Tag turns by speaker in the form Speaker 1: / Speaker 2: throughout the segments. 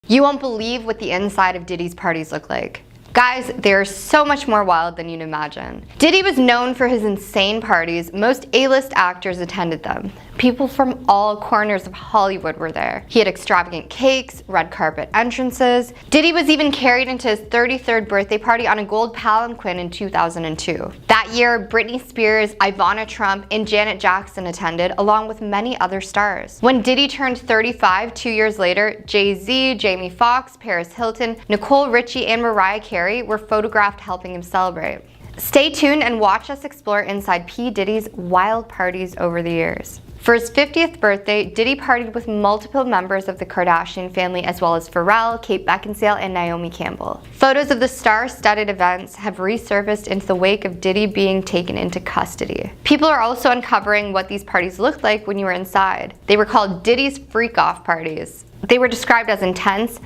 Speaker 1: You won't believe what the inside of Diddy's parties look like. Guys, they're so much more wild than you'd imagine. Diddy was known for his insane parties. Most A-list actors attended them. People from all corners of Hollywood were there. He had extravagant cakes, red carpet entrances. Diddy was even carried into his 33rd birthday party on a gold palanquin in 2002. That year, Britney Spears, Ivana Trump, and Janet Jackson attended, along with many other stars. When Diddy turned 35 2 years later, Jay-Z, Jamie Foxx, Paris Hilton, Nicole Richie, and Mariah Carey were photographed helping him celebrate. Stay tuned and watch us explore inside P. Diddy's wild parties over the years. For his 50th birthday, Diddy partied with multiple members of the Kardashian family as well as Pharrell, Kate Beckinsale, and Naomi Campbell. Photos of the star-studded events have resurfaced into the wake of Diddy being taken into custody. People are also uncovering what these parties looked like when you were inside. They were called Diddy's freak-off parties. They were described as intense,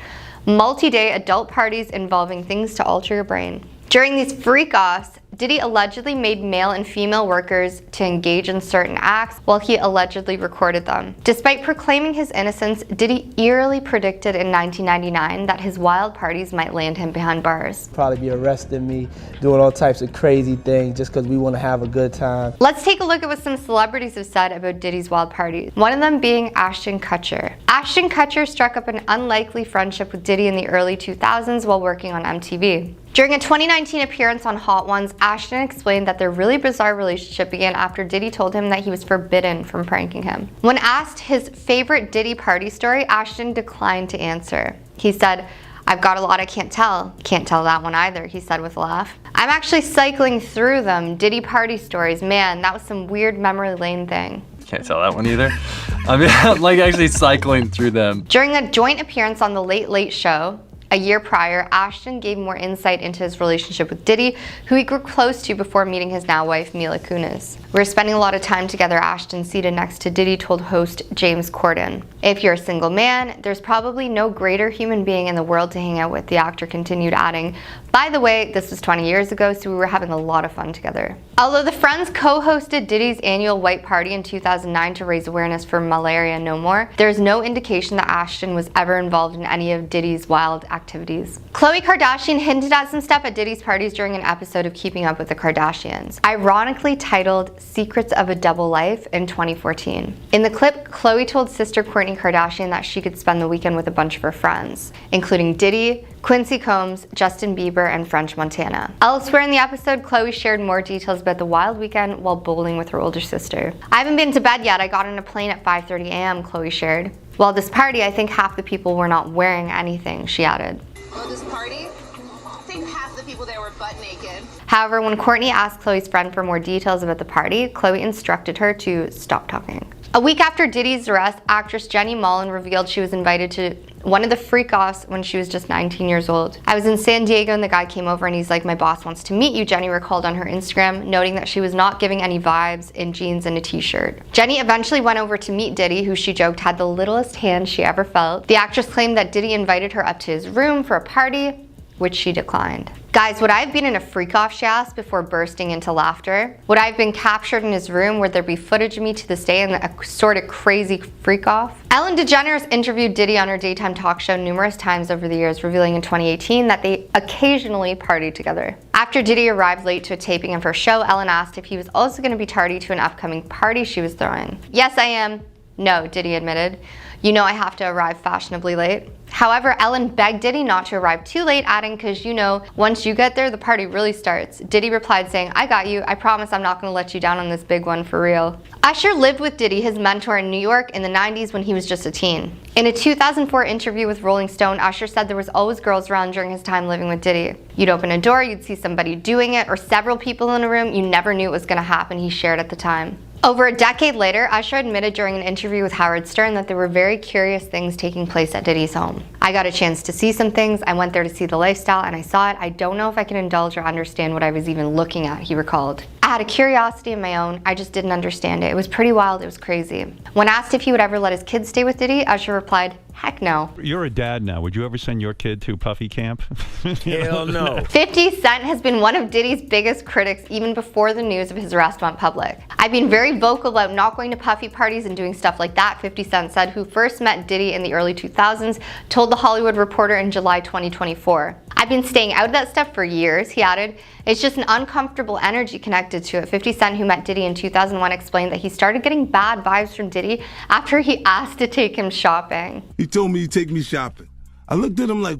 Speaker 1: multi-day adult parties involving things to alter your brain. During these freak-offs, Diddy allegedly made male and female workers to engage in certain acts while he allegedly recorded them. Despite proclaiming his innocence, Diddy eerily predicted in 1999 that his wild parties might land him behind bars.
Speaker 2: Probably be arresting me, doing all types of crazy things just because we want to have a good time.
Speaker 1: Let's take a look at what some celebrities have said about Diddy's wild parties. One of them being Ashton Kutcher. Ashton Kutcher struck up an unlikely friendship with Diddy in the early 2000s while working on MTV. During a 2019 appearance on Hot Ones, Ashton explained that their really bizarre relationship began after Diddy told him that he was forbidden from pranking him. When asked his favorite Diddy party story, Ashton declined to answer. He said, "I've got a lot I can't tell." "Can't tell that one either," he said with a laugh. "I'm actually cycling through them. Diddy party stories. Man, that was some weird memory lane thing."
Speaker 3: Can't tell that one either. I mean, I'm like actually cycling through them.
Speaker 1: During a joint appearance on The Late Late Show, a year prior, Ashton gave more insight into his relationship with Diddy, who he grew close to before meeting his now wife, Mila Kunis. "We're spending a lot of time together," Ashton, seated next to Diddy, told host James Corden. "If you're a single man, there's probably no greater human being in the world to hang out with," the actor continued, adding, "By the way, this was 20 years ago, so we were having a lot of fun together." Although the friends co-hosted Diddy's annual White Party in 2009 to raise awareness for Malaria No More, there's no indication that Ashton was ever involved in any of Diddy's wild activities. Khloe Kardashian hinted at some stuff at Diddy's parties during an episode of Keeping Up with the Kardashians, ironically titled Secrets of a Double Life in 2014. In the clip, Khloe told sister Kourtney Kardashian that she could spend the weekend with a bunch of her friends, including Diddy, Quincy Combs, Justin Bieber, and French Montana. Elsewhere in the episode, Khloe shared more details about the wild weekend while bowling with her older sister. "I haven't been to bed yet. I got on a plane at 5:30 a.m., Khloe shared. "While at this party, I think half the people were not wearing anything," she added.
Speaker 4: "Well, this party? I think half the people there were butt naked."
Speaker 1: However, when Kourtney asked Khloe's friend for more details about the party, Khloe instructed her to stop talking. A week after Diddy's arrest, actress Mullen revealed she was invited to one of the freak-offs when she was just 19 years old. "I was in San Diego and the guy came over and he's like, 'My boss wants to meet you,'" Jenny recalled on her Instagram, noting that she was not giving any vibes in jeans and a t-shirt. Jenny eventually went over to meet Diddy, who she joked had the littlest hand she ever felt. The actress claimed that Diddy invited her up to his room for a party, which she declined. "Guys, would I have been in a freak-off?" she asked before bursting into laughter. "Would I have been captured in his room? Would there be footage of me to this day in a sort of crazy freak-off?" Ellen DeGeneres interviewed Diddy on her daytime talk show numerous times over the years, revealing in 2018 that they occasionally partied together. After Diddy arrived late to a taping of her show, Ellen asked if he was also going to be tardy to an upcoming party she was throwing. "Yes, I am." "No," Diddy admitted. "You know I have to arrive fashionably late." However, Ellen begged Diddy not to arrive too late, adding, "Cause you know, once you get there, the party really starts." Diddy replied saying, "I got you. I promise I'm not gonna let you down on this big one for real." Usher lived with Diddy, his mentor, in New York in the 90s when he was just a teen. In a 2004 interview with Rolling Stone, Usher said there was always girls around during his time living with Diddy. You'd open a door, you'd see somebody doing it, or several people in a room, you never knew it was gonna happen, he shared at the time. Over a decade later, Usher admitted during an interview with Howard Stern that there were very curious things taking place at Diddy's home. "I got a chance to see some things. I went there to see the lifestyle and I saw it. I don't know if I can indulge or understand what I was even looking at," he recalled. "I had a curiosity of my own. I just didn't understand it. It was pretty wild. It was crazy." When asked if he would ever let his kids stay with Diddy, Usher replied, Heck no.
Speaker 5: You're a dad now. Would you ever send your kid to Puffy camp?
Speaker 6: Hell no.
Speaker 1: 50 Cent has been one of Diddy's biggest critics even before the news of his arrest went public. I've been very vocal about not going to Puffy parties and doing stuff like that, 50 Cent said, who first met Diddy in the early 2000s, told The Hollywood Reporter in July 2024. I've been staying out of that stuff for years, he added. It's just an uncomfortable energy connected to it. 50 Cent, who met Diddy in 2001, explained that he started getting bad vibes from Diddy after he asked to take him shopping.
Speaker 6: He told me to take me shopping. I looked at him like,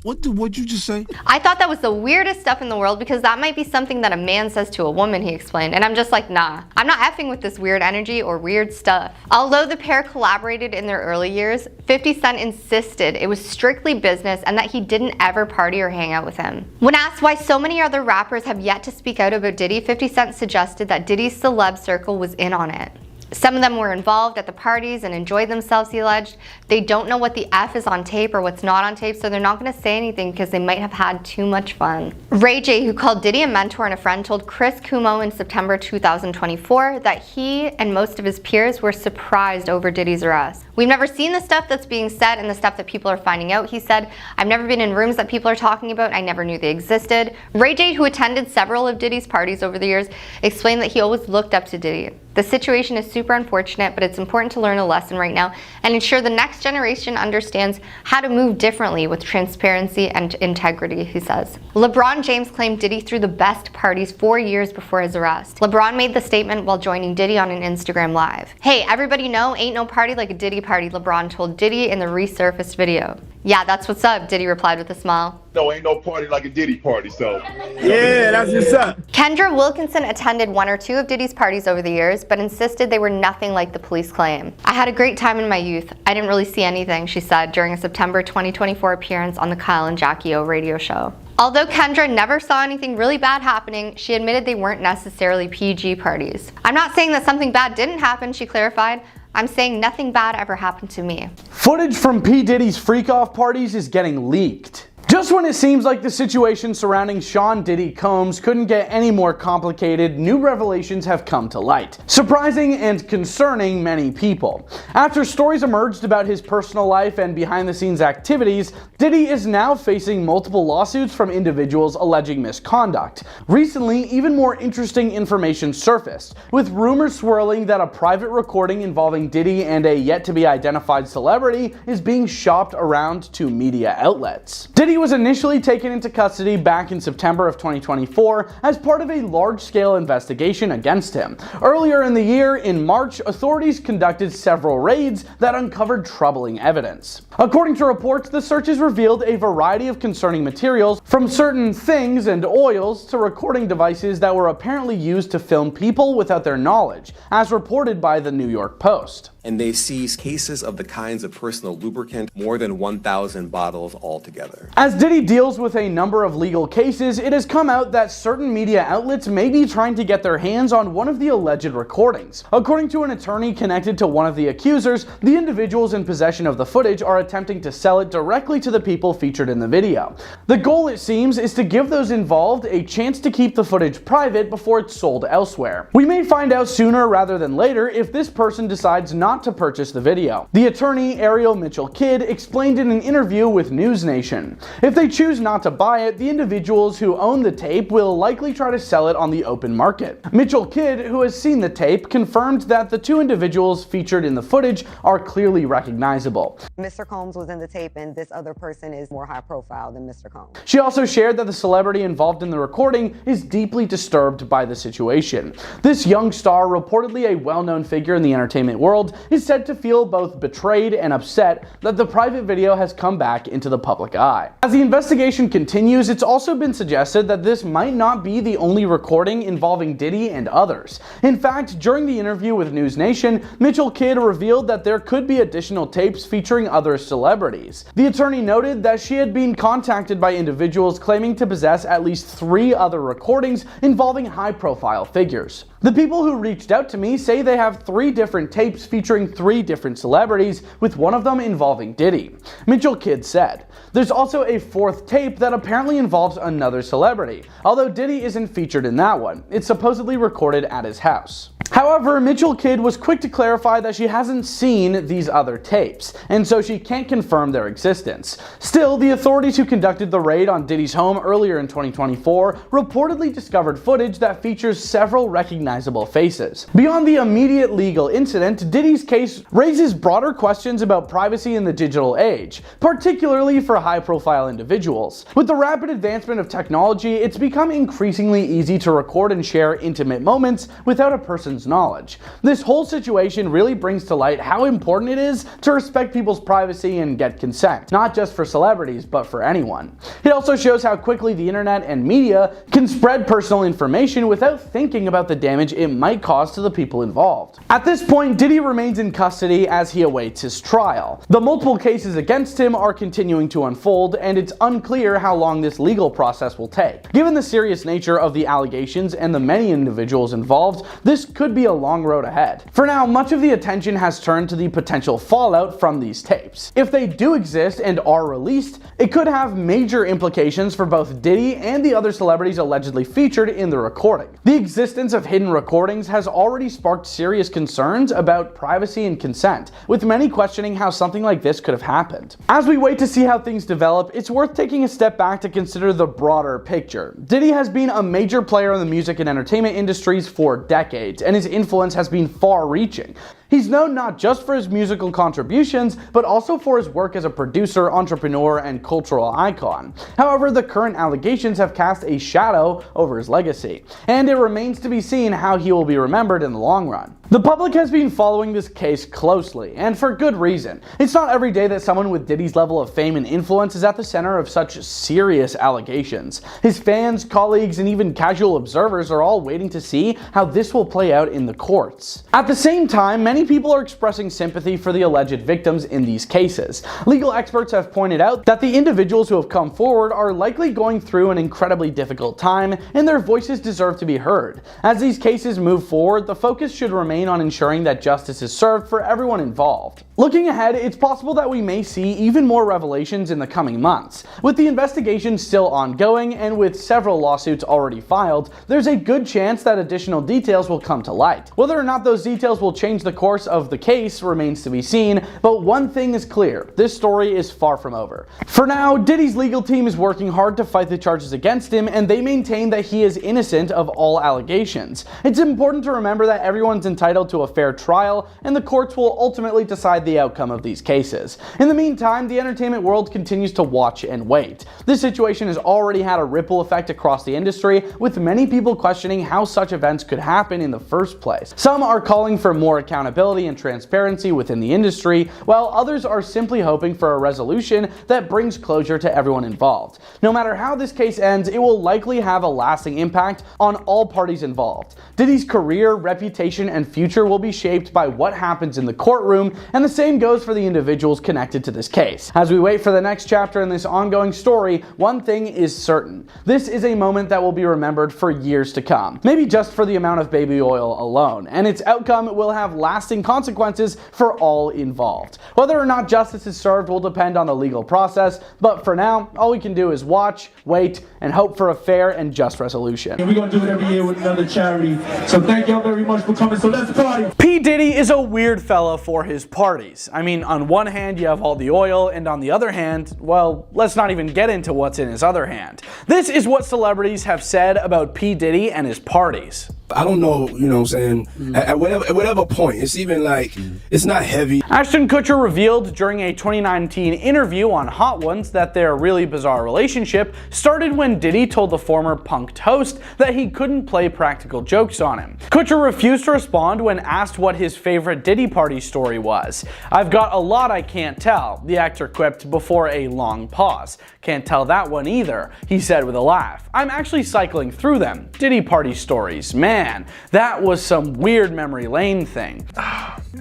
Speaker 6: what'd you just say?
Speaker 1: I thought that was the weirdest stuff in the world because that might be something that a man says to a woman, he explained. And I'm just like, nah, I'm not effing with this weird energy or weird stuff. Although the pair collaborated in their early years, 50 Cent insisted it was strictly business and that he didn't ever party or hang out with him. When asked why so many other rappers have yet to speak out about Diddy, 50 Cent suggested that Diddy's celeb circle was in on it. Some of them were involved at the parties and enjoyed themselves, he alleged. They don't know what the F is on tape or what's not on tape, so they're not going to say anything because they might have had too much fun. Ray J, who called Diddy a mentor and a friend, told Chris Cuomo in September 2024 that he and most of his peers were surprised over Diddy's arrest. We've never seen the stuff that's being said and the stuff that people are finding out, he said. I've never been in rooms that people are talking about. I never knew they existed. Ray J, who attended several of Diddy's parties over the years, explained that he always looked up to Diddy. The situation is super unfortunate, but it's important to learn a lesson right now and ensure the next generation understands how to move differently with transparency and integrity, he says. LeBron James claimed Diddy threw the best parties 4 years before his arrest. LeBron made the statement while joining Diddy on an Instagram Live. Hey, everybody know ain't no party like a Diddy party, LeBron told Diddy in the resurfaced video. Yeah, that's what's up, Diddy replied with a smile.
Speaker 7: No, ain't no party like a Diddy party, so.
Speaker 6: Yeah, that's what's up.
Speaker 1: Kendra Wilkinson attended 1 or 2 of Diddy's parties over the years, but insisted they were nothing like the police claim. I had a great time in my youth. I didn't really see anything, she said during a September 2024 appearance on the Kyle and Jackie O radio show. Although Kendra never saw anything really bad happening, she admitted they weren't necessarily PG parties. I'm not saying that something bad didn't happen, she clarified. I'm saying nothing bad ever happened to me.
Speaker 8: Footage from P. Diddy's freak-off parties is getting leaked. Just when it seems like the situation surrounding Sean Diddy Combs couldn't get any more complicated, new revelations have come to light, surprising and concerning many people. After stories emerged about his personal life and behind-the-scenes activities, Diddy is now facing multiple lawsuits from individuals alleging misconduct. Recently, even more interesting information surfaced, with rumors swirling that a private recording involving Diddy and a yet-to-be-identified celebrity is being shopped around to media outlets. Diddy was initially taken into custody back in September of 2024 as part of a large-scale investigation against him. Earlier in the year, in March, authorities conducted several raids that uncovered troubling evidence. According to reports, the searches revealed a variety of concerning materials, from certain things and oils to recording devices that were apparently used to film people without their knowledge, as reported by the New York Post.
Speaker 9: And they seized cases of the kinds of personal lubricant, more than 1,000 bottles altogether.
Speaker 8: As Diddy deals with a number of legal cases, it has come out that certain media outlets may be trying to get their hands on one of the alleged recordings. According to an attorney connected to one of the accusers, the individuals in possession of the footage are attempting to sell it directly to the people featured in the video. The goal, it seems, is to give those involved a chance to keep the footage private before it's sold elsewhere. We may find out sooner rather than later if this person decides not to purchase the video. The attorney, Ariel Mitchell-Kidd, explained in an interview with News Nation. If they choose not to buy it, the individuals who own the tape will likely try to sell it on the open market. Mitchell-Kidd, who has seen the tape, confirmed that the 2 individuals featured in the footage are clearly recognizable.
Speaker 10: Mr. Combs was in the tape and this other person is more high profile than Mr. Combs.
Speaker 8: She also shared that the celebrity involved in the recording is deeply disturbed by the situation. This young star, reportedly a well-known figure in the entertainment world, is said to feel both betrayed and upset that the private video has come back into the public eye. As the investigation continues, it's also been suggested that this might not be the only recording involving Diddy and others. In fact, during the interview with News Nation, Mitchell-Kidd revealed that there could be additional tapes featuring other celebrities. The attorney noted that she had been contacted by individuals claiming to possess at least 3 other recordings involving high-profile figures. The people who reached out to me say they have 3 different tapes featuring featuring 3 different celebrities, with one of them involving Diddy. Mitchell Kidd said, "There's also a 4th tape that apparently involves another celebrity, although Diddy isn't featured in that one. It's supposedly recorded at his house." However, Mitchell Kidd was quick to clarify that she hasn't seen these other tapes, and so she can't confirm their existence. Still, the authorities who conducted the raid on Diddy's home earlier in 2024 reportedly discovered footage that features several recognizable faces. Beyond the immediate legal incident, Diddy's case raises broader questions about privacy in the digital age, particularly for high-profile individuals. With the rapid advancement of technology, it's become increasingly easy to record and share intimate moments without a person's knowledge. This whole situation really brings to light how important it is to respect people's privacy and get consent, not just for celebrities, but for anyone. It also shows how quickly the internet and media can spread personal information without thinking about the damage it might cause to the people involved. At this point, Diddy remains in custody as he awaits his trial. The multiple cases against him are continuing to unfold, and it's unclear how long this legal process will take. Given the serious nature of the allegations and the many individuals involved, this could be a long road ahead. For now, much of the attention has turned to the potential fallout from these tapes. If they do exist and are released, it could have major implications for both Diddy and the other celebrities allegedly featured in the recording. The existence of hidden recordings has already sparked serious concerns about privacy and consent, with many questioning how something like this could have happened. As we wait to see how things develop, it's worth taking a step back to consider the broader picture. Diddy has been a major player in the music and entertainment industries for decades, and his influence has been far-reaching. He's known not just for his musical contributions, but also for his work as a producer, entrepreneur, and cultural icon. However, the current allegations have cast a shadow over his legacy, and it remains to be seen how he will be remembered in the long run. The public has been following this case closely, and for good reason. It's not every day that someone with Diddy's level of fame and influence is at the center of such serious allegations. His fans, colleagues, and even casual observers are all waiting to see how this will play out in the courts. At the same time, many people are expressing sympathy for the alleged victims in these cases. Legal experts have pointed out that the individuals who have come forward are likely going through an incredibly difficult time, and their voices deserve to be heard. As these cases move forward, the focus should remain on ensuring that justice is served for everyone involved. Looking ahead, it's possible that we may see even more revelations in the coming months. With the investigation still ongoing and with several lawsuits already filed, there's a good chance that additional details will come to light. Whether or not those details will change the course of the case remains to be seen, but one thing is clear: this story is far from over. For now, Diddy's legal team is working hard to fight the charges against him, and they maintain that he is innocent of all allegations. It's important to remember that everyone's entitled to a fair trial, and the courts will ultimately decide the outcome of these cases. In the meantime, the entertainment world continues to watch and wait. This situation has already had a ripple effect across the industry, with many people questioning how such events could happen in the first place. Some are calling for more accountability and transparency within the industry, while others are simply hoping for a resolution that brings closure to everyone involved. No matter how this case ends, it will likely have a lasting impact on all parties involved. Diddy's career, reputation, and future will be shaped by what happens in the courtroom, and the same goes for the individuals connected to this case. As we wait for the next chapter in this ongoing story, one thing is certain: this is a moment that will be remembered for years to come, maybe just for the amount of baby oil alone, and its outcome will have lasting consequences for all involved. Whether or not justice is served will depend on the legal process, but for now, all we can do is watch, wait, and hope for a fair and just resolution.
Speaker 11: We're going to do it every year with another charity, so thank y'all very much for coming, so let's party!
Speaker 8: P. Diddy is a weird fella for his parties. I mean, on one hand you have all the oil, and on the other hand, well, let's not even get into what's in his other hand. This is what celebrities have said about P. Diddy and his parties.
Speaker 12: I don't know, you know what I'm saying, at whatever point, it's even like, it's not heavy.
Speaker 8: Ashton Kutcher revealed during a 2019 interview on Hot Ones that their really bizarre relationship started when Diddy told the former Punk'd host that he couldn't play practical jokes on him. Kutcher refused to respond when asked what his favorite Diddy party story was. "I've got a lot I can't tell," the actor quipped before a long pause. "Can't tell that one either," he said with a laugh. "I'm actually cycling through them. Diddy party stories, man. That was some weird memory lane thing."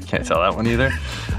Speaker 3: Can't tell that one either.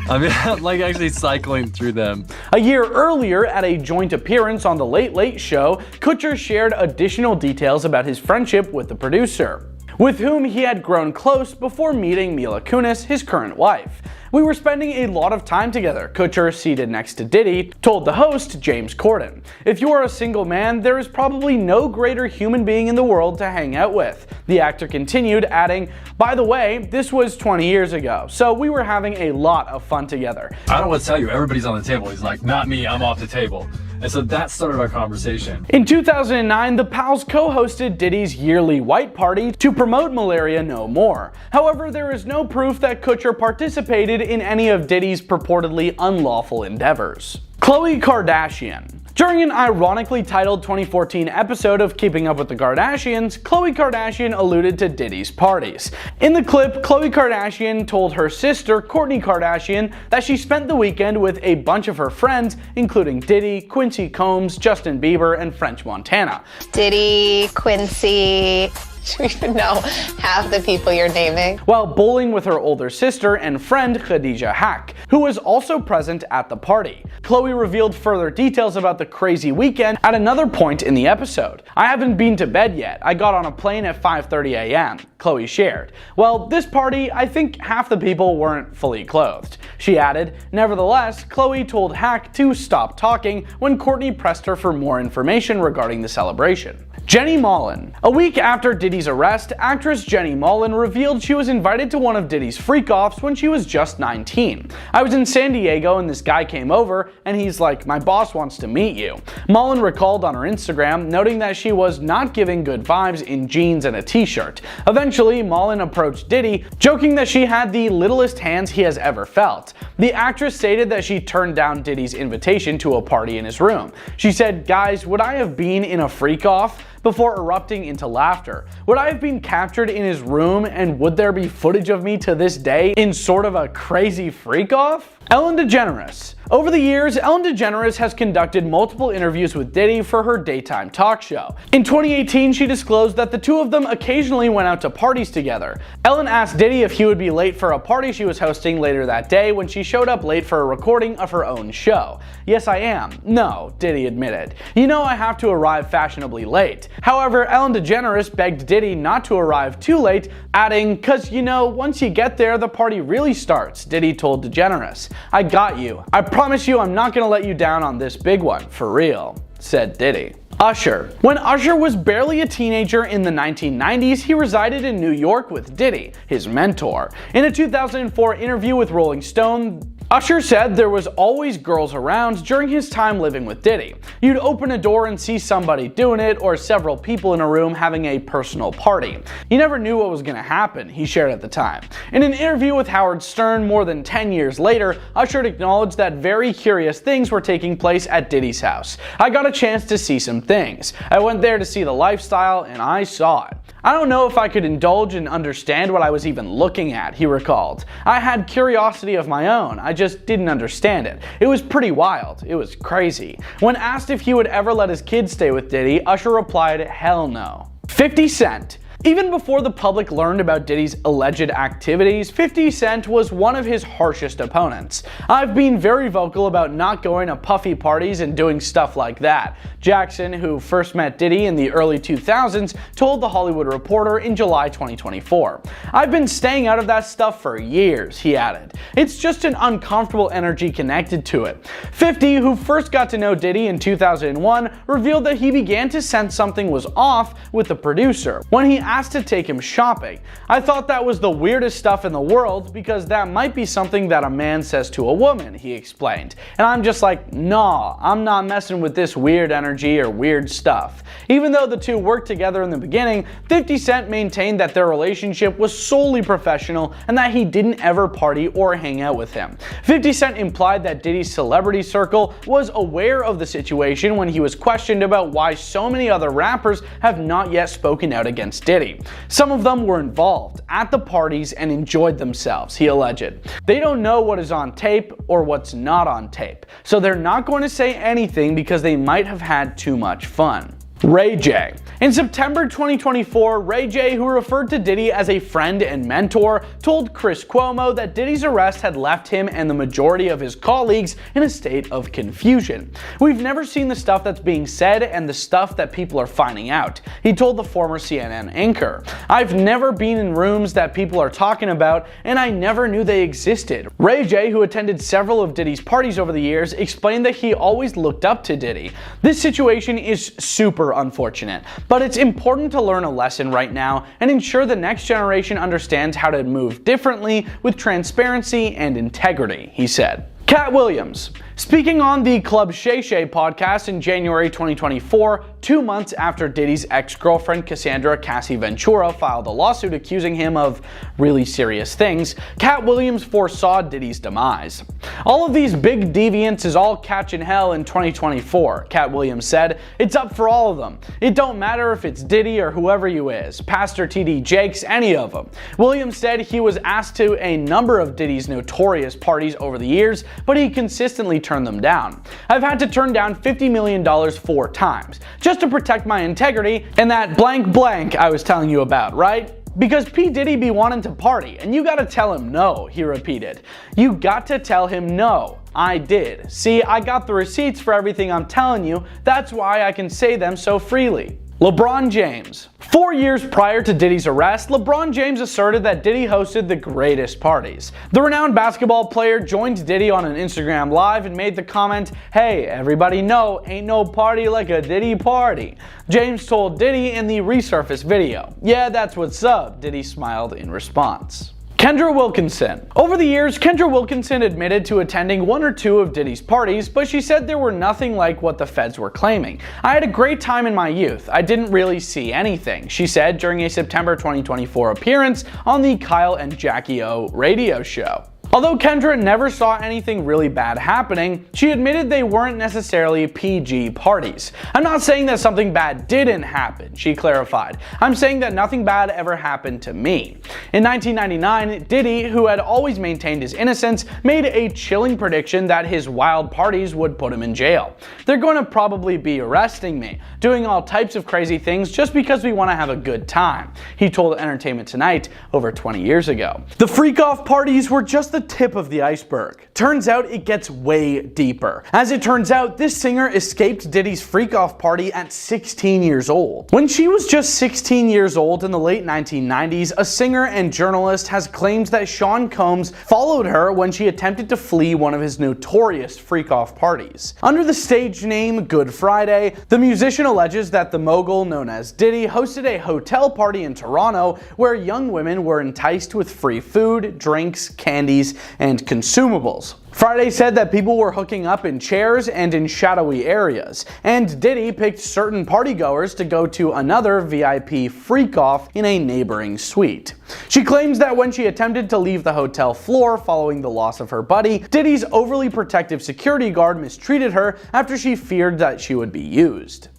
Speaker 3: I mean, like actually cycling through them.
Speaker 8: A year earlier, at a joint appearance on The Late Late Show, Kutcher shared additional details about his friendship with the producer. with whom he had grown close before meeting Mila Kunis, his current wife. "We were spending a lot of time together," Kutcher, seated next to Diddy, told the host, James Corden. "If you are a single man, there is probably no greater human being in the world to hang out with." The actor continued, adding, "By the way, this was 20 years ago, so we were having a lot of fun together."
Speaker 3: I don't know what to tell you. Everybody's on the table. He's like, "Not me, I'm off the table." And so that started our conversation.
Speaker 8: In 2009, the Pals co-hosted Diddy's yearly White Party to promote Malaria No More. However, there is no proof that Kutcher participated in any of Diddy's purportedly unlawful endeavors. Khloe Kardashian. During an ironically titled 2014 episode of Keeping Up with the Kardashians, Khloe Kardashian alluded to Diddy's parties. In the clip, Khloe Kardashian told her sister, Kourtney Kardashian, that she spent the weekend with a bunch of her friends, including Diddy, Quincy Combs, Justin Bieber, and French Montana.
Speaker 4: Diddy, Quincy, do you know half the people you're naming?
Speaker 8: While bowling with her older sister and friend Khadija Haque, who was also present at the party. Khloe revealed further details about the crazy weekend at another point in the episode. "I haven't been to bed yet. I got on a plane at 5:30 a.m., Khloe shared. "Well, this party, I think half the people weren't fully clothed," she added. Nevertheless, Khloe told Haque to stop talking when Kourtney pressed her for more information regarding the celebration. Jenny Mullen. A week after Diddy's arrest, actress Jenny Mullen revealed she was invited to one of Diddy's freak-offs when she was just 19. "I was in San Diego and this guy came over and he's like, 'My boss wants to meet you.'" Mullen recalled on her Instagram, noting that she was not giving good vibes in jeans and a t-shirt. Eventually, Mullen approached Diddy, joking that she had the littlest hands he has ever felt. The actress stated that she turned down Diddy's invitation to a party in his room. She said, "Guys, would I have been in a freak-off?" before erupting into laughter. "Would I have been captured in his room, and would there be footage of me to this day in sort of a crazy freak-off?" Ellen DeGeneres. Over the years, Ellen DeGeneres has conducted multiple interviews with Diddy for her daytime talk show. In 2018, she disclosed that the two of them occasionally went out to parties together. Ellen asked Diddy if he would be late for a party she was hosting later that day when she showed up late for a recording of her own show. "Yes, I am." "No," Diddy admitted. "You know I have to arrive fashionably late." However, Ellen DeGeneres begged Diddy not to arrive too late, adding, "'Cause you know, once you get there, the party really starts," Diddy told DeGeneres. "I got you. I promise you I'm not gonna let you down on this big one, for real," said Diddy. Usher. When Usher was barely a teenager in the 1990s, he resided in New York with Diddy, his mentor. In a 2004 interview with Rolling Stone, Usher said there was always girls around during his time living with Diddy. "You'd open a door and see somebody doing it, or several people in a room having a personal party. You never knew what was gonna happen," he shared at the time. In an interview with Howard Stern more than 10 years later, Usher acknowledged that very curious things were taking place at Diddy's house. "I got a chance to see some things. I went there to see the lifestyle and I saw it. I don't know if I could indulge and understand what I was even looking at," he recalled. "I had curiosity of my own. I just didn't understand it. It was pretty wild. It was crazy." When asked if he would ever let his kids stay with Diddy, Usher replied, "Hell no." 50 Cent. Even before the public learned about Diddy's alleged activities, 50 Cent was one of his harshest opponents. "I've been very vocal about not going to puffy parties and doing stuff like that," Jackson, who first met Diddy in the early 2000s, told The Hollywood Reporter in July 2024. "I've been staying out of that stuff for years," he added. "It's just an uncomfortable energy connected to it." 50, who first got to know Diddy in 2001, revealed that he began to sense something was off with the producer when he asked to take him shopping. "I thought that was the weirdest stuff in the world because that might be something that a man says to a woman," he explained. "And I'm just like, nah, I'm not messing with this weird energy or weird stuff." Even though the two worked together in the beginning, 50 Cent maintained that their relationship was solely professional and that he didn't ever party or hang out with him. 50 Cent implied that Diddy's celebrity circle was aware of the situation when he was questioned about why so many other rappers have not yet spoken out against Diddy. Some of them were involved at the parties and enjoyed themselves, he alleged. "They don't know what is on tape or what's not on tape, so they're not going to say anything because they might have had too much fun." Ray J. In September 2024, Ray J, who referred to Diddy as a friend and mentor, told Chris Cuomo that Diddy's arrest had left him and the majority of his colleagues in a state of confusion. "We've never seen the stuff that's being said and the stuff that people are finding out," he told the former CNN anchor. "I've never been in rooms that people are talking about, and I never knew they existed." Ray J, who attended several of Diddy's parties over the years, explained that he always looked up to Diddy. "This situation is super unfortunate, but it's important to learn a lesson right now and ensure the next generation understands how to move differently with transparency and integrity," he said. Cat Williams. Speaking on the Club Shay Shay podcast in January 2024, 2 months after Diddy's ex-girlfriend Cassandra Cassie Ventura filed a lawsuit accusing him of really serious things, Cat Williams foresaw Diddy's demise. "All of these big deviants is all catching hell in 2024, Cat Williams said. "It's up for all of them. It don't matter if it's Diddy or whoever you is, Pastor TD Jakes, any of them." Williams said he was asked to a number of Diddy's notorious parties over the years, but he consistently turned them down. "I've had to turn down $50 million 4 times, just to protect my integrity and that blank blank I was telling you about, right? Because P. Diddy be wanting to party, and you gotta tell him no," he repeated. "You got to tell him no. I did. See, I got the receipts for everything I'm telling you, that's why I can say them so freely." LeBron James. 4 years prior to Diddy's arrest, LeBron James asserted that Diddy hosted the greatest parties. The renowned basketball player joined Diddy on an Instagram Live and made the comment, "Hey, everybody know, ain't no party like a Diddy party." James told Diddy in the resurfaced video. "Yeah, that's what's up," Diddy smiled in response. Kendra Wilkinson. Over the years, Kendra Wilkinson admitted to attending 1 or 2 of Diddy's parties, but she said they were nothing like what the feds were claiming. "I had a great time in my youth. I didn't really see anything," she said during a September 2024 appearance on the Kyle and Jackie O radio show. Although Kendra never saw anything really bad happening, she admitted they weren't necessarily PG parties. "I'm not saying that something bad didn't happen," she clarified. "I'm saying that nothing bad ever happened to me." In 1999, Diddy, who had always maintained his innocence, made a chilling prediction that his wild parties would put him in jail. "They're going to probably be arresting me, doing all types of crazy things just because we want to have a good time," he told Entertainment Tonight over 20 years ago. The freak-off parties were just the tip of the iceberg. Turns out it gets way deeper. As it turns out, this singer escaped Diddy's freak-off party at 16 years old. When she was just 16 years old in the late 1990s, a singer and journalist has claimed that Sean Combs followed her when she attempted to flee one of his notorious freak-off parties. Under the stage name Good Friday, the musician alleges that the mogul known as Diddy hosted a hotel party in Toronto where young women were enticed with free food, drinks, candies, and consumables. Friday said that people were hooking up in chairs and in shadowy areas, and Diddy picked certain partygoers to go to another VIP freak-off in a neighboring suite. She claims that when she attempted to leave the hotel floor following the loss of her buddy, Diddy's overly protective security guard mistreated her after she feared that she would be used.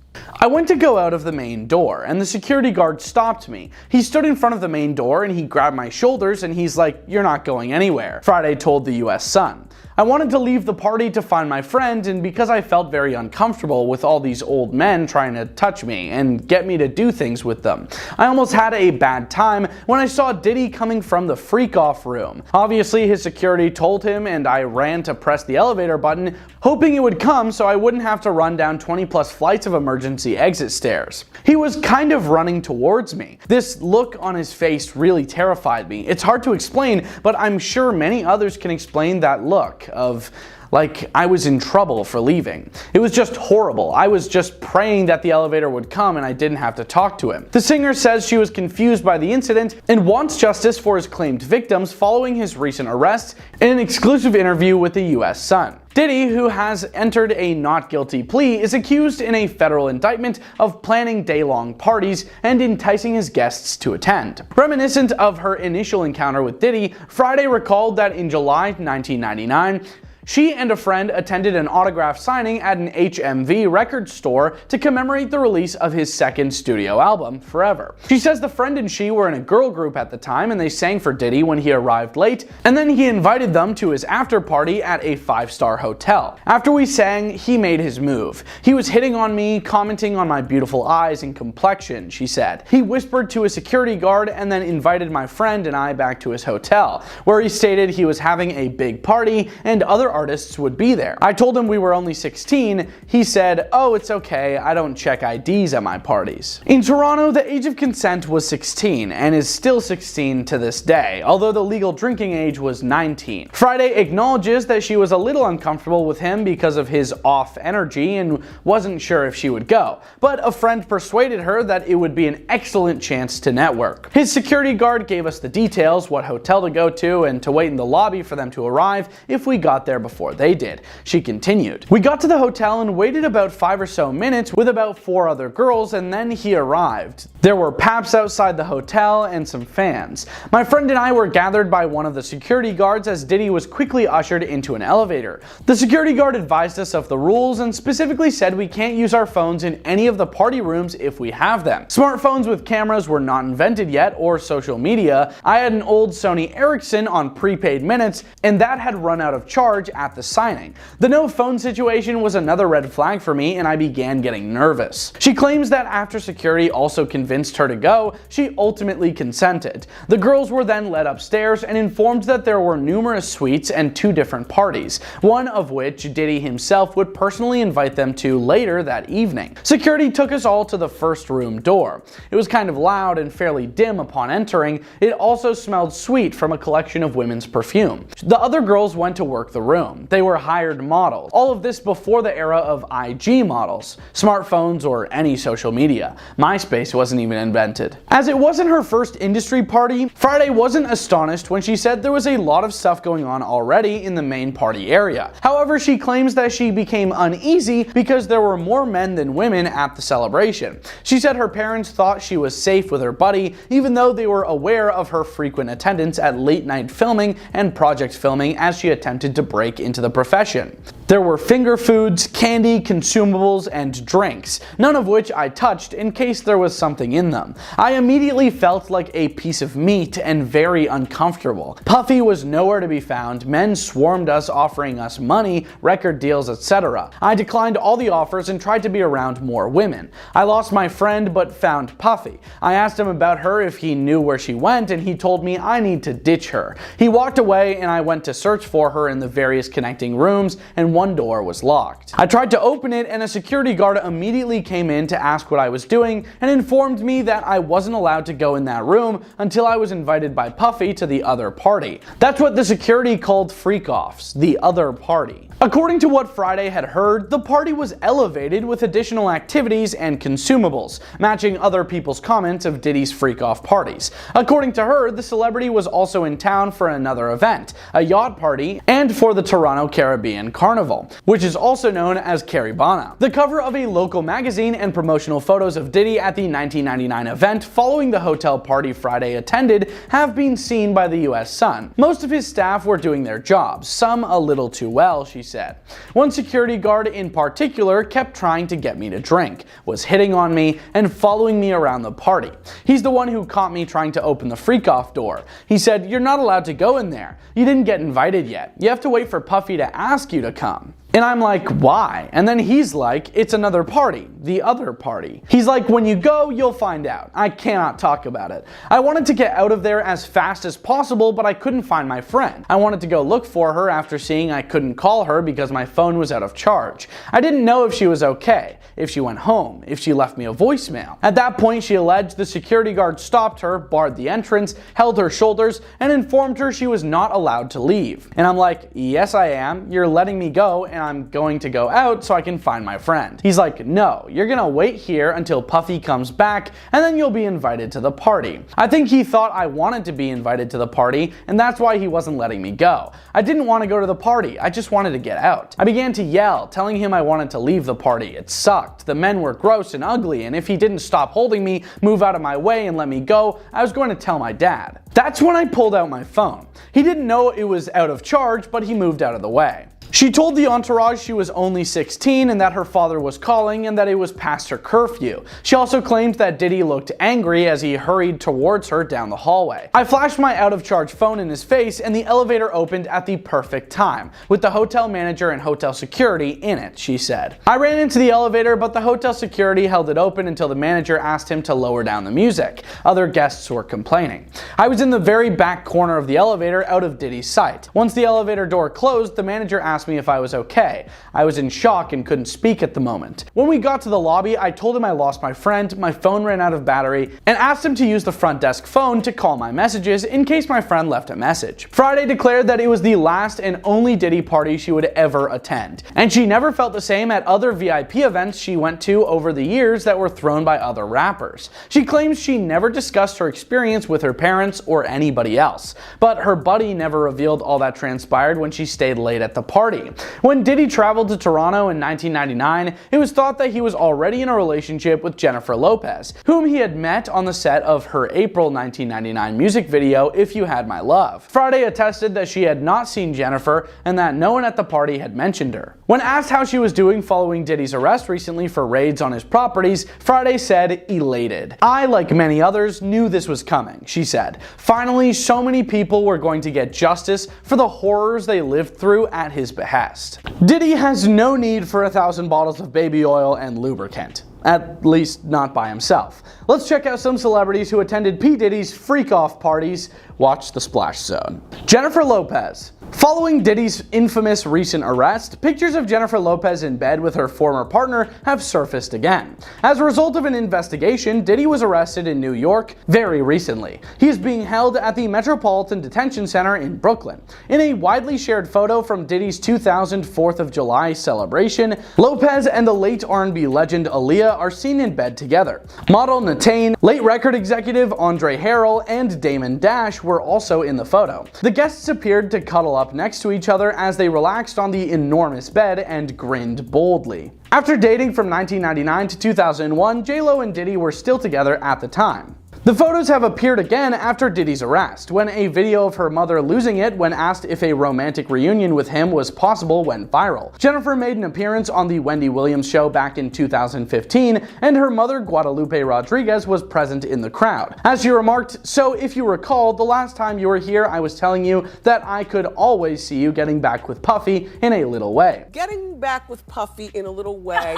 Speaker 8: "I went to go out of the main door, and the security guard stopped me. He stood in front of the main door and he grabbed my shoulders and he's like, 'You're not going anywhere,'" Friday told the US Sun. "I wanted to leave the party to find my friend, and because I felt very uncomfortable with all these old men trying to touch me and get me to do things with them. I almost had a bad time when I saw Diddy coming from the freak-off room. Obviously his security told him and I ran to press the elevator button, hoping it would come so I wouldn't have to run down 20+ flights of emergency exit stairs. He was kind of running towards me. This look on his face really terrified me. It's hard to explain, but I'm sure many others can explain that look of like I was in trouble for leaving. It was just horrible. I was just praying that the elevator would come and I didn't have to talk to him." The singer says she was confused by the incident and wants justice for his claimed victims following his recent arrest in an exclusive interview with the US Sun. Diddy, who has entered a not guilty plea, is accused in a federal indictment of planning day-long parties and enticing his guests to attend. Reminiscent of her initial encounter with Diddy, Friday recalled that in July 1999, She and a friend attended an autograph signing at an HMV record store to commemorate the release of his second studio album, Forever. She says the friend and she were in a girl group at the time and they sang for Diddy when he arrived late, and then he invited them to his after party at a 5-star hotel. After we sang, he made his move. He was hitting on me, commenting on my beautiful eyes and complexion, she said. He whispered to a security guard and then invited my friend and I back to his hotel, where he stated he was having a big party and other artists would be there. I told him we were only 16. He said, "Oh, it's okay, I don't check IDs at my parties." In Toronto, the age of consent was 16 and is still 16 to this day, although the legal drinking age was 19. Friday acknowledges that she was a little uncomfortable with him because of his off energy and wasn't sure if she would go, but a friend persuaded her that it would be an excellent chance to network. His security guard gave us the details, what hotel to go to, and to wait in the lobby for them to arrive if we got there before they did. She continued. We got to the hotel and waited about 5 or so minutes with about 4 other girls, and then he arrived. There were paps outside the hotel and some fans. My friend and I were gathered by one of the security guards as Diddy was quickly ushered into an elevator. The security guard advised us of the rules and specifically said we can't use our phones in any of the party rooms if we have them. Smartphones with cameras were not invented yet, or social media. I had an old Sony Ericsson on prepaid minutes, and that had run out of charge at the signing. The no phone situation was another red flag for me, and I began getting nervous. She claims that after security also convinced her to go, she ultimately consented. The girls were then led upstairs and informed that there were numerous suites and 2 different parties, one of which Diddy himself would personally invite them to later that evening. Security took us all to the first room door. It was kind of loud and fairly dim upon entering. It also smelled sweet from a collection of women's perfume. The other girls went to work the room. They were hired models. All of this before the era of IG models, smartphones, or any social media. MySpace wasn't even invented. As it wasn't her first industry party, Friday wasn't astonished when she said there was a lot of stuff going on already in the main party area. However, she claims that she became uneasy because there were more men than women at the celebration. She said her parents thought she was safe with her buddy, even though they were aware of her frequent attendance at late night filming and project filming as she attempted to break into the profession. There were finger foods, candy, consumables, and drinks, none of which I touched in case there was something in them. I immediately felt like a piece of meat and very uncomfortable. Puffy was nowhere to be found. Men swarmed us offering us money, record deals, etc. I declined all the offers and tried to be around more women. I lost my friend but found Puffy. I asked him about her if he knew where she went, and he told me I need to ditch her. He walked away and I went to search for her in the various connecting rooms, and one door was locked. I tried to open it and a security guard immediately came in to ask what I was doing and informed me that I wasn't allowed to go in that room until I was invited by Puffy to the other party. That's what the security called freak-offs, the other party. According to what Friday had heard, the party was elevated with additional activities and consumables, matching other people's comments of Diddy's freak-off parties. According to her, the celebrity was also in town for another event, a yacht party, and for the Toronto Caribbean Carnival, which is also known as Caribana. The cover of a local magazine and promotional photos of Diddy at the 1999 event following the hotel party Friday attended have been seen by the US Sun. Most of his staff were doing their jobs, some a little too well, she said. One security guard in particular kept trying to get me to drink, was hitting on me, and following me around the party. He's the one who caught me trying to open the freak-off door. He said, "You're not allowed to go in there. You didn't get invited yet. You have to wait for Puffy to ask you to come." And I'm like, why? And then he's like, it's another party, the other party. He's like, when you go, you'll find out. I cannot talk about it. I wanted to get out of there as fast as possible, but I couldn't find my friend. I wanted to go look for her after seeing I couldn't call her because my phone was out of charge. I didn't know if she was okay, if she went home, if she left me a voicemail. At that point, she alleged the security guard stopped her, barred the entrance, held her shoulders, and informed her she was not allowed to leave. And I'm like, yes I am. You're letting me go, and I'm going to go out so I can find my friend. He's like, no, you're gonna wait here until Puffy comes back and then you'll be invited to the party. I think he thought I wanted to be invited to the party and that's why he wasn't letting me go. I didn't want to go to the party, I just wanted to get out. I began to yell, telling him I wanted to leave the party. It sucked. The men were gross and ugly, and if he didn't stop holding me, move out of my way, and let me go, I was going to tell my dad. That's when I pulled out my phone. He didn't know it was out of charge, but he moved out of the way. She told the entourage she was only 16 and that her father was calling and that it was past her curfew. She also claimed that Diddy looked angry as he hurried towards her down the hallway. I flashed my out-of-charge phone in his face and the elevator opened at the perfect time, with the hotel manager and hotel security in it, she said. I ran into the elevator, but the hotel security held it open until the manager asked him to lower down the music. Other guests were complaining. I was in the very back corner of the elevator, out of Diddy's sight. Once the elevator door closed, the manager asked me if I was okay. I was in shock and couldn't speak at the moment. When we got to the lobby, I told him I lost my friend, my phone ran out of battery, and asked him to use the front desk phone to call my messages in case my friend left a message. Friday declared that it was the last and only Diddy party she would ever attend, and she never felt the same at other VIP events she went to over the years that were thrown by other rappers. She claims she never discussed her experience with her parents or anybody else, but her buddy never revealed all that transpired when she stayed late at the party. When Diddy traveled to Toronto in 1999, it was thought that he was already in a relationship with Jennifer Lopez, whom he had met on the set of her April 1999 music video, If You Had My Love. Friday attested that she had not seen Jennifer and that no one at the party had mentioned her. When asked how she was doing following Diddy's arrest recently for raids on his properties, Friday said, elated. I, like many others, knew this was coming, she said. Finally, so many people were going to get justice for the horrors they lived through at his behest. Diddy has no need for 1,000 bottles of baby oil and lubricant. At least not by himself. Let's check out some celebrities who attended P. Diddy's freak-off parties. Watch the Splash Zone. Jennifer Lopez. Following Diddy's infamous recent arrest, pictures of Jennifer Lopez in bed with her former partner have surfaced again. As a result of an investigation, Diddy was arrested in New York very recently. He is being held at the Metropolitan Detention Center in Brooklyn. In a widely shared photo from Diddy's 2000 4th of July celebration, Lopez and the late R&B legend Aaliyah are seen in bed together. Model Natane, late record executive Andre Harrell, and Damon Dash were also in the photo. The guests appeared to cuddle up next to each other as they relaxed on the enormous bed and grinned boldly. After dating from 1999 to 2001, J-Lo and Diddy were still together at the time. The photos have appeared again after Diddy's arrest, when a video of her mother losing it when asked if a romantic reunion with him was possible went viral. Jennifer made an appearance on the Wendy Williams show back in 2015, and her mother, Guadalupe Rodriguez, was present in the crowd. As she remarked, "So if you recall, the last time you were here I was telling you that I could always see you getting back with Puffy in a little way."
Speaker 13: Getting back with Puffy in a little way.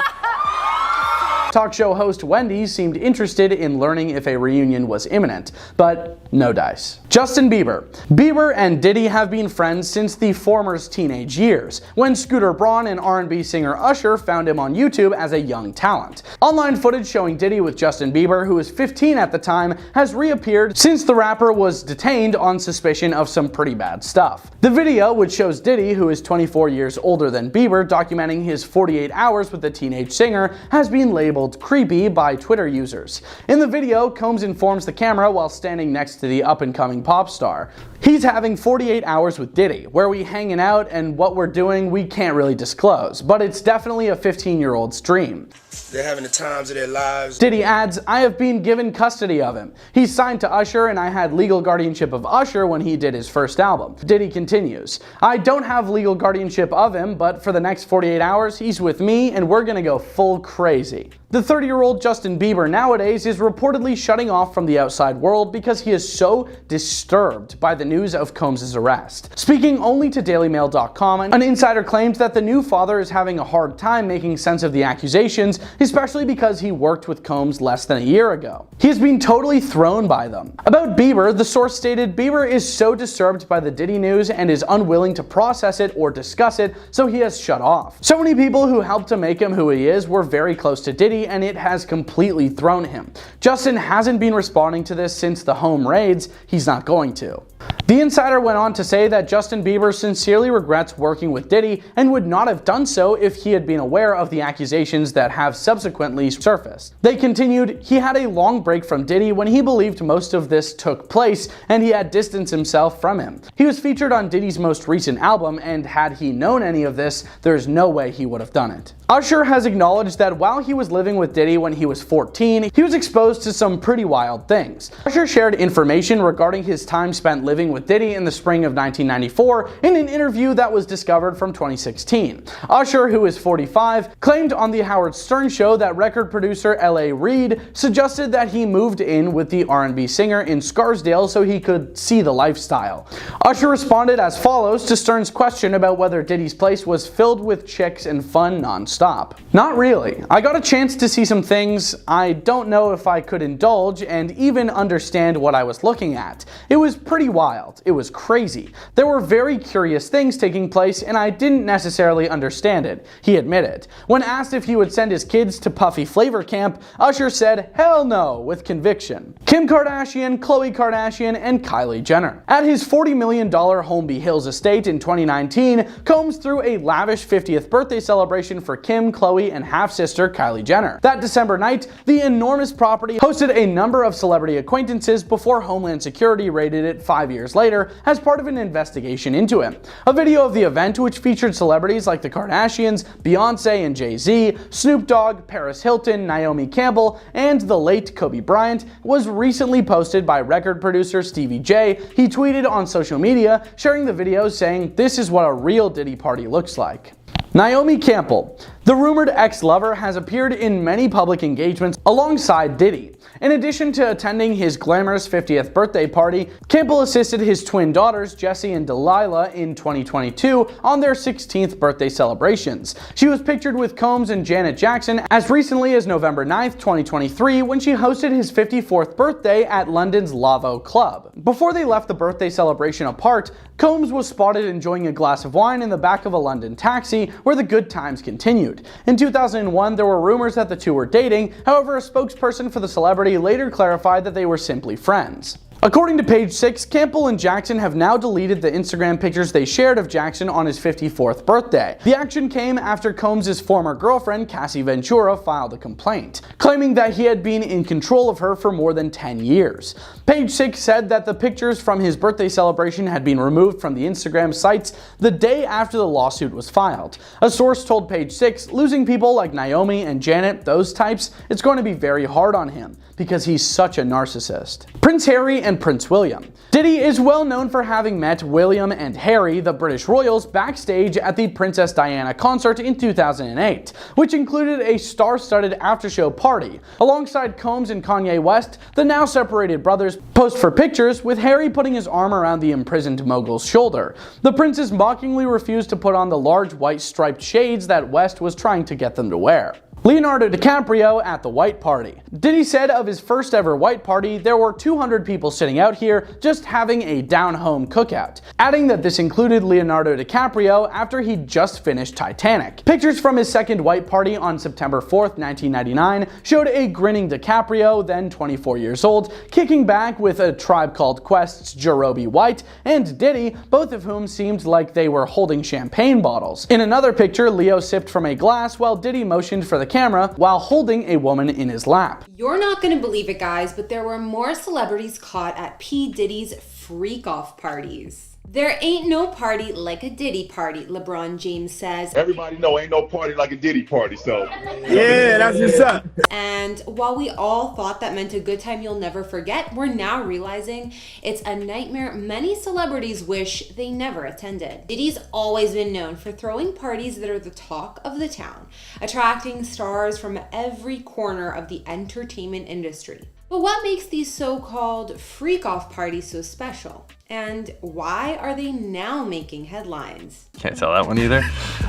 Speaker 8: Talk show host Wendy seemed interested in learning if a reunion was imminent, but no dice. Justin Bieber. Bieber and Diddy have been friends since the former's teenage years, when Scooter Braun and R&B singer Usher found him on YouTube as a young talent. Online footage showing Diddy with Justin Bieber, who was 15 at the time, has reappeared since the rapper was detained on suspicion of some pretty bad stuff. The video, which shows Diddy, who is 24 years older than Bieber, documenting his 48 hours with the teenage singer, has been labeled creepy by Twitter users. In the video, Combs informs the camera while standing next to the up-and-coming pop star. He's having 48 hours with Diddy, where we hanging out and what we're doing we can't really disclose, but it's definitely a 15-year-old's dream.
Speaker 12: They're having the times of their lives.
Speaker 8: Diddy adds, "I have been given custody of him. He's signed to Usher and I had legal guardianship of Usher when he did his first album." Diddy continues, "I don't have legal guardianship of him, but for the next 48 hours, he's with me and we're gonna go full crazy." The 30-year-old Justin Bieber nowadays is reportedly shutting off from the outside world because he is so disturbed by the news of Combs' arrest. Speaking only to DailyMail.com, an insider claimed that the new father is having a hard time making sense of the accusations, especially because he worked with Combs less than a year ago. He has been totally thrown by them. About Bieber, the source stated, "Bieber is so disturbed by the Diddy news and is unwilling to process it or discuss it, so he has shut off. So many people who helped to make him who he is were very close to Diddy, and it has completely thrown him. Justin hasn't been responding to this since the home raids. He's not going to." The insider went on to say that Justin Bieber sincerely regrets working with Diddy and would not have done so if he had been aware of the accusations that have subsequently surfaced. They continued, "He had a long break from Diddy when he believed most of this took place, and he had distanced himself from him. He was featured on Diddy's most recent album, and had he known any of this, there's no way he would have done it." Usher has acknowledged that while he was living with Diddy when he was 14, he was exposed to some pretty wild things. Usher shared information regarding his time spent living with Diddy in the spring of 1994 in an interview that was discovered from 2016. Usher, who is 45, claimed on the Howard Stern show that record producer L.A. Reid suggested that he moved in with the R&B singer in Scarsdale so he could see the lifestyle. Usher responded as follows to Stern's question about whether Diddy's place was filled with chicks and fun non-stop. Not really. I got a chance to see some things I don't know if I could indulge and even understand what I was looking at. It was pretty wild. It was crazy. There were very curious things taking place and I didn't necessarily understand it, he admitted. When asked if he would send his kids to Puffy Flavor Camp, Usher said, "Hell no," with conviction. Kim Kardashian, Khloe Kardashian, and Kylie Jenner. At his $40 million Holmby Hills estate in 2019, Combs threw a lavish 50th birthday celebration for Kim, Khloe, and half-sister Kylie Jenner. That December night, the enormous property hosted a number of celebrity acquaintances before Homeland Security raided it 5 years later as part of an investigation into it. A video of the event, which featured celebrities like the Kardashians, Beyonce and Jay-Z, Snoop Dogg, Paris Hilton, Naomi Campbell, and the late Kobe Bryant, was recently posted by record producer Stevie J. He tweeted on social media, sharing the video saying, "This is what a real Diddy party looks like." Naomi Campbell. The rumored ex-lover has appeared in many public engagements alongside Diddy. In addition to attending his glamorous 50th birthday party, Campbell assisted his twin daughters, Jessie and Delilah, in 2022 on their 16th birthday celebrations. She was pictured with Combs and Janet Jackson as recently as November 9th, 2023, when she hosted his 54th birthday at London's Lavo Club. Before they left the birthday celebration apart, Combs was spotted enjoying a glass of wine in the back of a London taxi, where the good times continued. In 2001, there were rumors that the two were dating. However, a spokesperson for the celebrity later clarified that they were simply friends. According to Page 6, Campbell and Jackson have now deleted the Instagram pictures they shared of Jackson on his 54th birthday. The action came after Combs' former girlfriend, Cassie Ventura, filed a complaint, claiming that he had been in control of her for more than 10 years. Page 6 said that the pictures from his birthday celebration had been removed from the Instagram sites the day after the lawsuit was filed. A source told Page 6, "Losing people like Naomi and Janet, those types, it's going to be very hard on him, because he's such a narcissist." Prince Harry and Prince William. Diddy is well known for having met William and Harry, the British royals, backstage at the Princess Diana concert in 2008, which included a star-studded after-show party. Alongside Combs and Kanye West, the now separated brothers posed for pictures, with Harry putting his arm around the imprisoned mogul's shoulder. The princes mockingly refused to put on the large white striped shades that West was trying to get them to wear. Leonardo DiCaprio at the white party. Diddy said of his first ever white party, "There were 200 people sitting out here just having a down-home cookout," adding that this included Leonardo DiCaprio after he'd just finished Titanic. Pictures from his second white party on September 4th, 1999 showed a grinning DiCaprio, then 24 years old, kicking back with A Tribe Called Quest's Jarobi White and Diddy, both of whom seemed like they were holding champagne bottles. In another picture, Leo sipped from a glass while Diddy motioned for the camera while holding a woman in his lap.
Speaker 14: You're not gonna believe it, guys, but there were more celebrities caught at P. Diddy's freak-off parties. There ain't no party like a Diddy party, LeBron James says.
Speaker 7: Everybody know ain't no party like a Diddy party, so.
Speaker 6: Yeah, that's what's up.
Speaker 14: And while we all thought that meant a good time you'll never forget, we're now realizing it's a nightmare many celebrities wish they never attended. Diddy's always been known for throwing parties that are the talk of the town, attracting stars from every corner of the entertainment industry. But what makes these so-called freak-off parties so special? And why are they now making headlines?
Speaker 3: Can't tell that one either.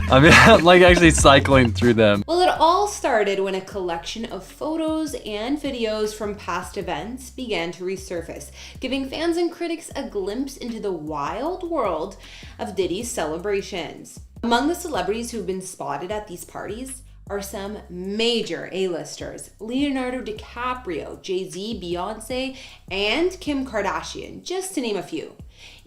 Speaker 3: I mean, I'm like actually cycling through them.
Speaker 14: Well, it all started when a collection of photos and videos from past events began to resurface, giving fans and critics a glimpse into the wild world of Diddy's celebrations. Among the celebrities who've been spotted at these parties are some major A-listers: Leonardo DiCaprio, Jay-Z, Beyonce, and Kim Kardashian, just to name a few.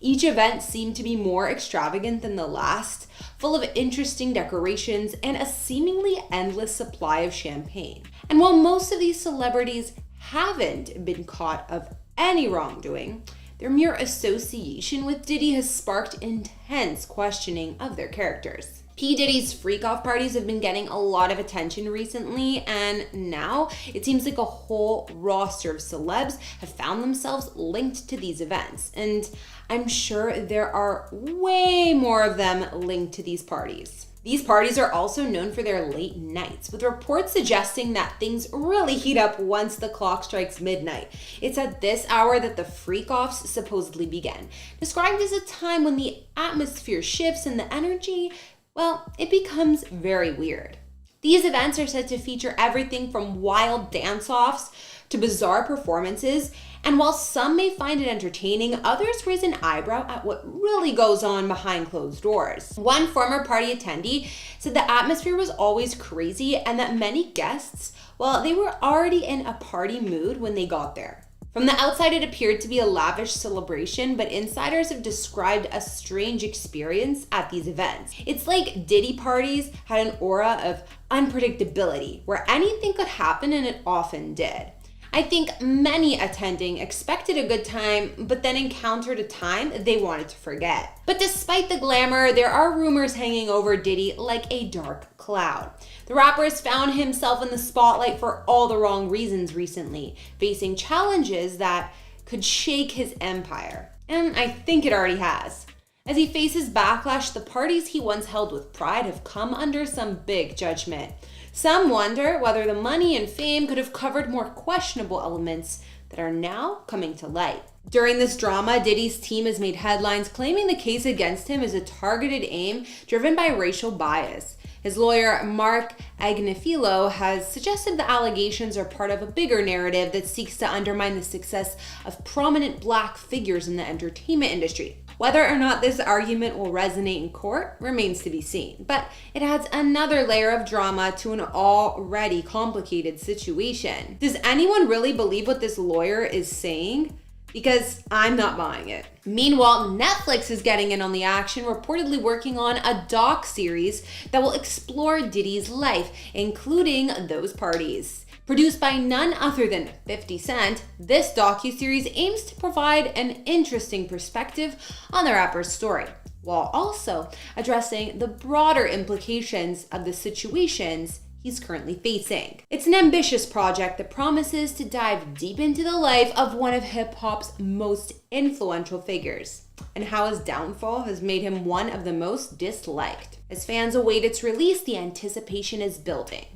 Speaker 14: Each event seemed to be more extravagant than the last, full of interesting decorations and a seemingly endless supply of champagne. And while most of these celebrities haven't been caught of any wrongdoing, their mere association with Diddy has sparked intense questioning of their characters. P. Diddy's freak-off parties have been getting a lot of attention recently, and now it seems like a whole roster of celebs have found themselves linked to these events. And I'm sure there are way more of them linked to these parties. These parties are also known for their late nights, with reports suggesting that things really heat up once the clock strikes midnight. It's at this hour that the freak-offs supposedly begin, described as a time when the atmosphere shifts and the energy, well, it becomes very weird. These events are said to feature everything from wild dance-offs to bizarre performances, and while some may find it entertaining, others raise an eyebrow at what really goes on behind closed doors. One former party attendee said the atmosphere was always crazy and that many guests, well, they were already in a party mood when they got there. From the outside, it appeared to be a lavish celebration, but insiders have described a strange experience at these events. It's like Diddy parties had an aura of unpredictability, where anything could happen, and it often did. I think many attending expected a good time, but then encountered a time they wanted to forget. But despite the glamour, there are rumors hanging over Diddy like a dark cloud. The rapper has found himself in the spotlight for all the wrong reasons recently, facing challenges that could shake his empire. And I think it already has. As he faces backlash, the parties he once held with pride have come under some big judgment. Some wonder whether the money and fame could have covered more questionable elements that are now coming to light. During this drama, Diddy's team has made headlines claiming the case against him is a targeted aim driven by racial bias. His lawyer, Mark Agnifilo, has suggested the allegations are part of a bigger narrative that seeks to undermine the success of prominent Black figures in the entertainment industry. Whether or not this argument will resonate in court remains to be seen, but it adds another layer of drama to an already complicated situation. Does anyone really believe what this lawyer is saying? Because I'm not buying it. Meanwhile, Netflix is getting in on the action, reportedly working on a doc-series that will explore Diddy's life, including those parties. Produced by none other than 50 Cent, this docuseries aims to provide an interesting perspective on the rapper's story, while also addressing the broader implications of the situations he's currently facing. It's an ambitious project that promises to dive deep into the life of one of hip-hop's most influential figures, and how his downfall has made him one of the most disliked. As fans await its release, the anticipation is building,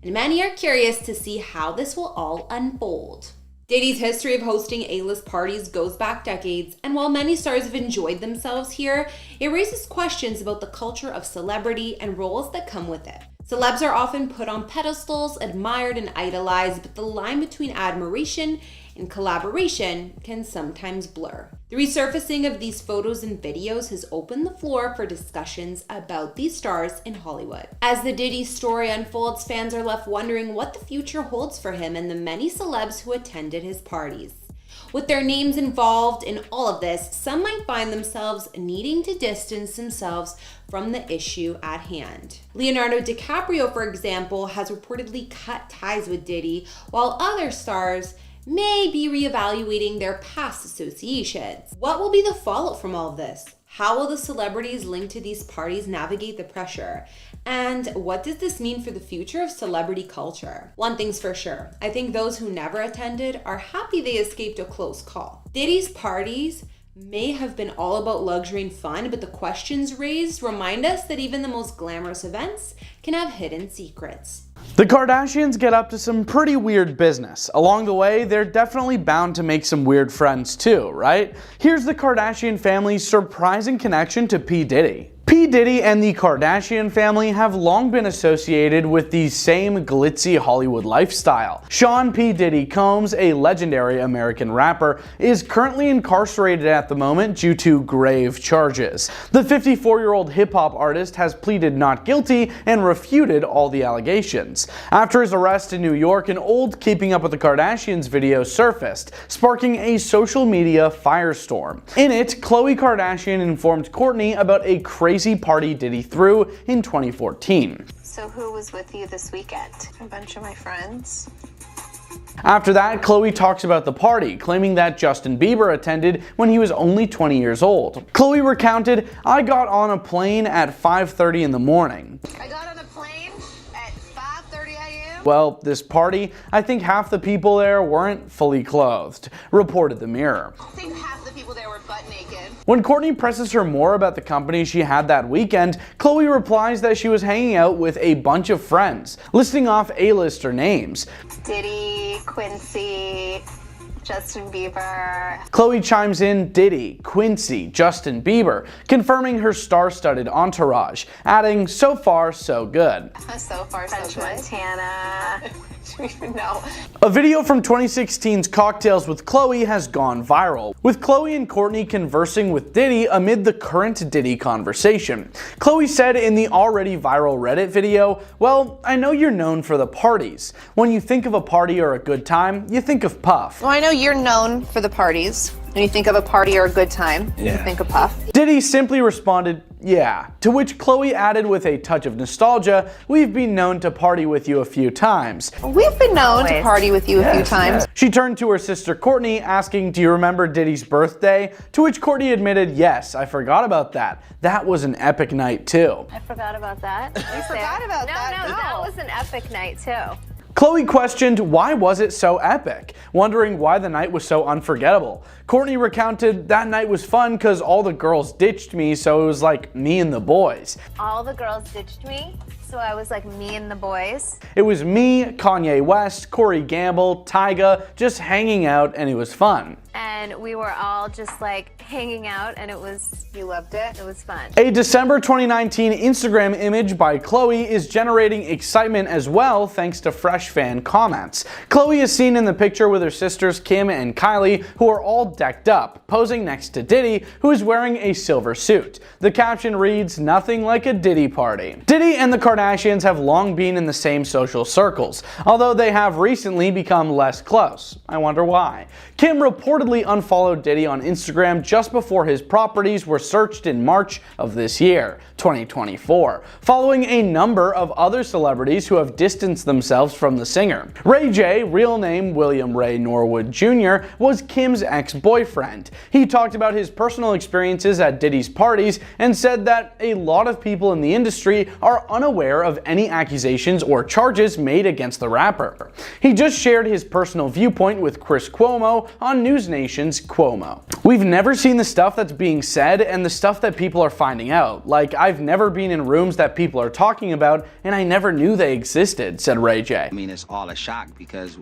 Speaker 14: and many are curious to see how this will all unfold. Diddy's history of hosting A-list parties goes back decades, and while many stars have enjoyed themselves here, it raises questions about the culture of celebrity and roles that come with it. Celebs are often put on pedestals, admired and idolized, but the line between admiration and collaboration can sometimes blur. The resurfacing of these photos and videos has opened the floor for discussions about these stars in Hollywood. As the Diddy story unfolds, fans are left wondering what the future holds for him and the many celebs who attended his parties. With their names involved in all of this, some might find themselves needing to distance themselves from the issue at hand. Leonardo DiCaprio, for example, has reportedly cut ties with Diddy, while other stars may be reevaluating their past associations. What will be the fallout from all of this? How will the celebrities linked to these parties navigate the pressure? And what does this mean for the future of celebrity culture? One thing's for sure, I think those who never attended are happy they escaped a close call. Diddy's parties may have been all about luxury and fun, but the questions raised remind us that even the most glamorous events can have hidden secrets.
Speaker 8: The Kardashians get up to some pretty weird business. Along the way, they're definitely bound to make some weird friends too, right? Here's the Kardashian family's surprising connection to P. Diddy. P. Diddy and the Kardashian family have long been associated with the same glitzy Hollywood lifestyle. Sean P. Diddy Combs, a legendary American rapper, is currently incarcerated at the moment due to grave charges. The 54-year-old hip-hop artist has pleaded not guilty and refuted all the allegations. After his arrest in New York, an old Keeping Up with the Kardashians video surfaced, sparking a social media firestorm. In it, Khloe Kardashian informed Kourtney about a crazy party Diddy threw in 2014.
Speaker 4: So who was with you this weekend? A bunch of my friends.
Speaker 8: After that, Khloe talks about the party, claiming that Justin Bieber attended when he was only 20 years old. Khloe recounted, "I got on a plane at 5:30 in the morning.
Speaker 4: I got on a plane at 5:30 a.m.
Speaker 8: Well, this party, I think half the people there weren't fully clothed," reported the Mirror.
Speaker 4: I think half the people there were butt naked.
Speaker 8: When Kourtney presses her more about the company she had that weekend, Khloe replies that she was hanging out with a bunch of friends, listing off A-lister names.
Speaker 4: Diddy, Quincy, Justin Bieber.
Speaker 8: Khloe chimes in Diddy, Quincy, Justin Bieber, confirming her star-studded entourage, adding, "So far, so good."
Speaker 4: So far, so good. Montana. No.
Speaker 8: A video from 2016's Cocktails with Khloe has gone viral, with Khloe and Kourtney conversing with Diddy amid the current Diddy conversation. Khloe said in the already viral Reddit video, "Well, I know you're known for the parties. When you think of a party or a good time, you think of Puff."
Speaker 4: Well, I know you're known for the parties. When you think of a party or a good time, you think of Puff.
Speaker 8: Diddy simply responded, "Yeah," to which Khloe added with a touch of nostalgia, "We've been known to party with you a few times."
Speaker 4: We've been known to party with you a few times.
Speaker 8: She turned to her sister Kourtney, asking, "Do you remember Diddy's birthday?" To which Kourtney admitted, "Yes, I forgot about that. That was an epic night too."
Speaker 15: I forgot about that.
Speaker 4: You forgot about that?
Speaker 15: No, that was an epic night too.
Speaker 8: Khloe questioned why was it so epic, wondering why the night was so unforgettable. Kourtney recounted, "That night was fun because all the girls ditched me, so it was like me and the boys.
Speaker 15: All the girls ditched me, so I was like me and the boys.
Speaker 8: It was me, Kanye West, Corey Gamble, Tyga, just hanging out, and it was fun."
Speaker 15: And we were all just like hanging out, and it was, you loved it, it was fun.
Speaker 8: A December 2019 Instagram image by Khloe is generating excitement as well thanks to fresh fan comments. Khloe is seen in the picture with her sisters Kim and Kylie, who are all decked up, posing next to Diddy, who is wearing a silver suit. The caption reads, "Nothing like a Diddy party." Diddy and the Kardashians have long been in the same social circles, although they have recently become less close. I wonder why. Kim reportedly unfollowed Diddy on Instagram just before his properties were searched in March of this year, 2024, following a number of other celebrities who have distanced themselves from the singer. Ray J, real name William Ray Norwood Jr., was Kim's ex-boyfriend. He talked about his personal experiences at Diddy's parties and said that a lot of people in the industry are unaware of any accusations or charges made against the rapper. He just shared his personal viewpoint with Chris Cuomo on News Nation's Cuomo. "We've never seen the stuff that's being said and the stuff that people are finding out. Like, I've never been in rooms that people are talking about and I never knew they existed," said Ray J.
Speaker 16: I mean, it's all a shock because,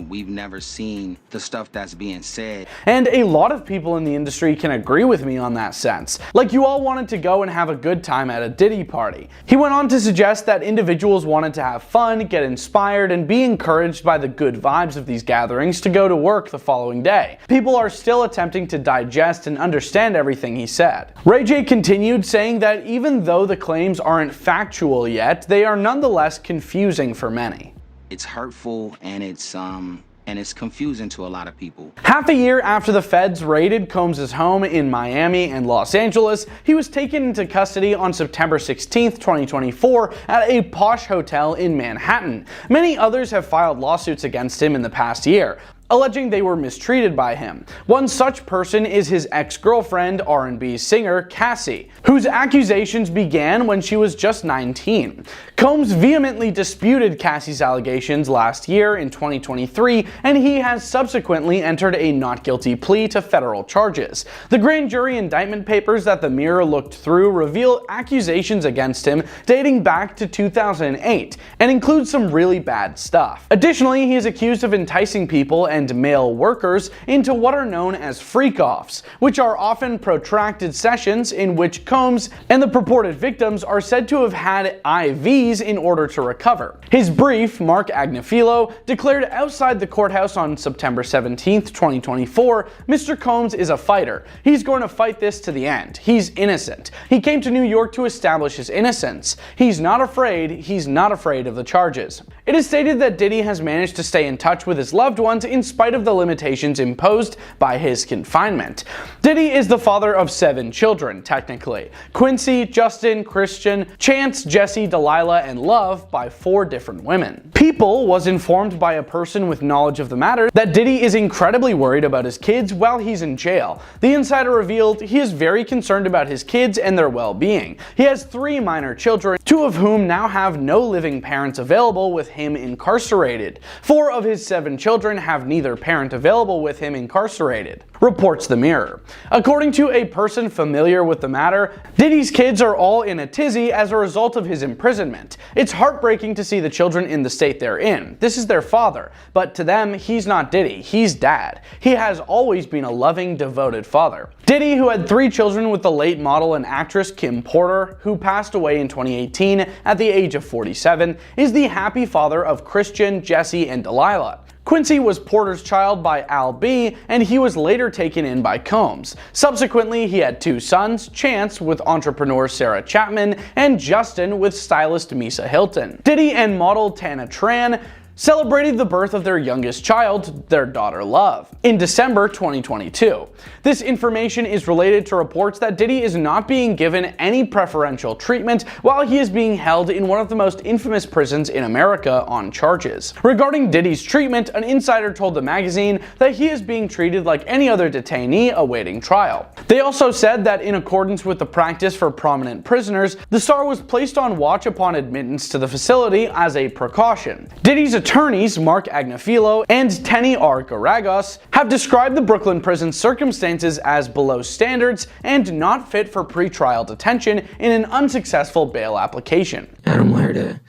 Speaker 16: we've never seen the stuff that's being said.
Speaker 8: And a lot of people in the industry can agree with me on that sense. Like, you all wanted to go and have a good time at a Diddy party. He went on to suggest that individuals wanted to have fun, get inspired, and be encouraged by the good vibes of these gatherings to go to work the following day. People are still attempting to digest and understand everything he said. Ray J continued, saying that even though the claims aren't factual yet, they are nonetheless confusing for many.
Speaker 16: It's hurtful and it's confusing to a lot of people.
Speaker 8: Half a year after the feds raided Combs' home in Miami and Los Angeles, he was taken into custody on September 16, 2024 at a posh hotel in Manhattan. Many others have filed lawsuits against him in the past year, alleging they were mistreated by him. One such person is his ex-girlfriend, R&B singer Cassie, whose accusations began when she was just 19. Combs vehemently disputed Cassie's allegations last year in 2023, and he has subsequently entered a not guilty plea to federal charges. The grand jury indictment papers that the Mirror looked through reveal accusations against him dating back to 2008 and include some really bad stuff. Additionally, he is accused of enticing people and male workers into what are known as freak-offs, which are often protracted sessions in which Combs and the purported victims are said to have had IVs in order to recover. His brief, Mark Agnifilo, declared outside the courthouse on September 17, 2024, "Mr. Combs is a fighter. He's going to fight this to the end. He's innocent. He came to New York to establish his innocence. He's not afraid of the charges." It is stated that Diddy has managed to stay in touch with his loved ones in spite of the limitations imposed by his confinement. Diddy is the father of 7 children, technically: Quincy, Justin, Christian, Chance, Jesse, Delilah, and Love, by 4 different women. People was informed by a person with knowledge of the matter that Diddy is incredibly worried about his kids while he's in jail. The insider revealed he is very concerned about his kids and their well-being. He has 3 minor children, 2 of whom now have no living parents available with him incarcerated. 4 of his 7 children have neither parent available with him incarcerated, reports The Mirror. According to a person familiar with the matter, Diddy's kids are all in a tizzy as a result of his imprisonment. It's heartbreaking to see the children in the state they're in. This is their father, but to them, he's not Diddy, he's dad. He has always been a loving, devoted father. Diddy, who had 3 children with the late model and actress Kim Porter, who passed away in 2018 at the age of 47, is the happy father of Christian, Jesse, and Delilah. Quincy was Porter's child by Al B, and he was later taken in by Combs. Subsequently, he had 2 sons, Chance with entrepreneur Sarah Chapman, and Justin with stylist Misa Hilton. Diddy and model Tana Tran celebrated the birth of their youngest child, their daughter Love, in December 2022. This information is related to reports that Diddy is not being given any preferential treatment while he is being held in one of the most infamous prisons in America on charges. Regarding Diddy's treatment, an insider told the magazine that he is being treated like any other detainee awaiting trial. They also said that in accordance with the practice for prominent prisoners, the star was placed on watch upon admittance to the facility as a precaution. Diddy's attorneys, Mark Agnafilo and Tenny R. Garagos, have described the Brooklyn prison circumstances as below standards and not fit for pretrial detention in an unsuccessful bail application.
Speaker 17: I don't want her to,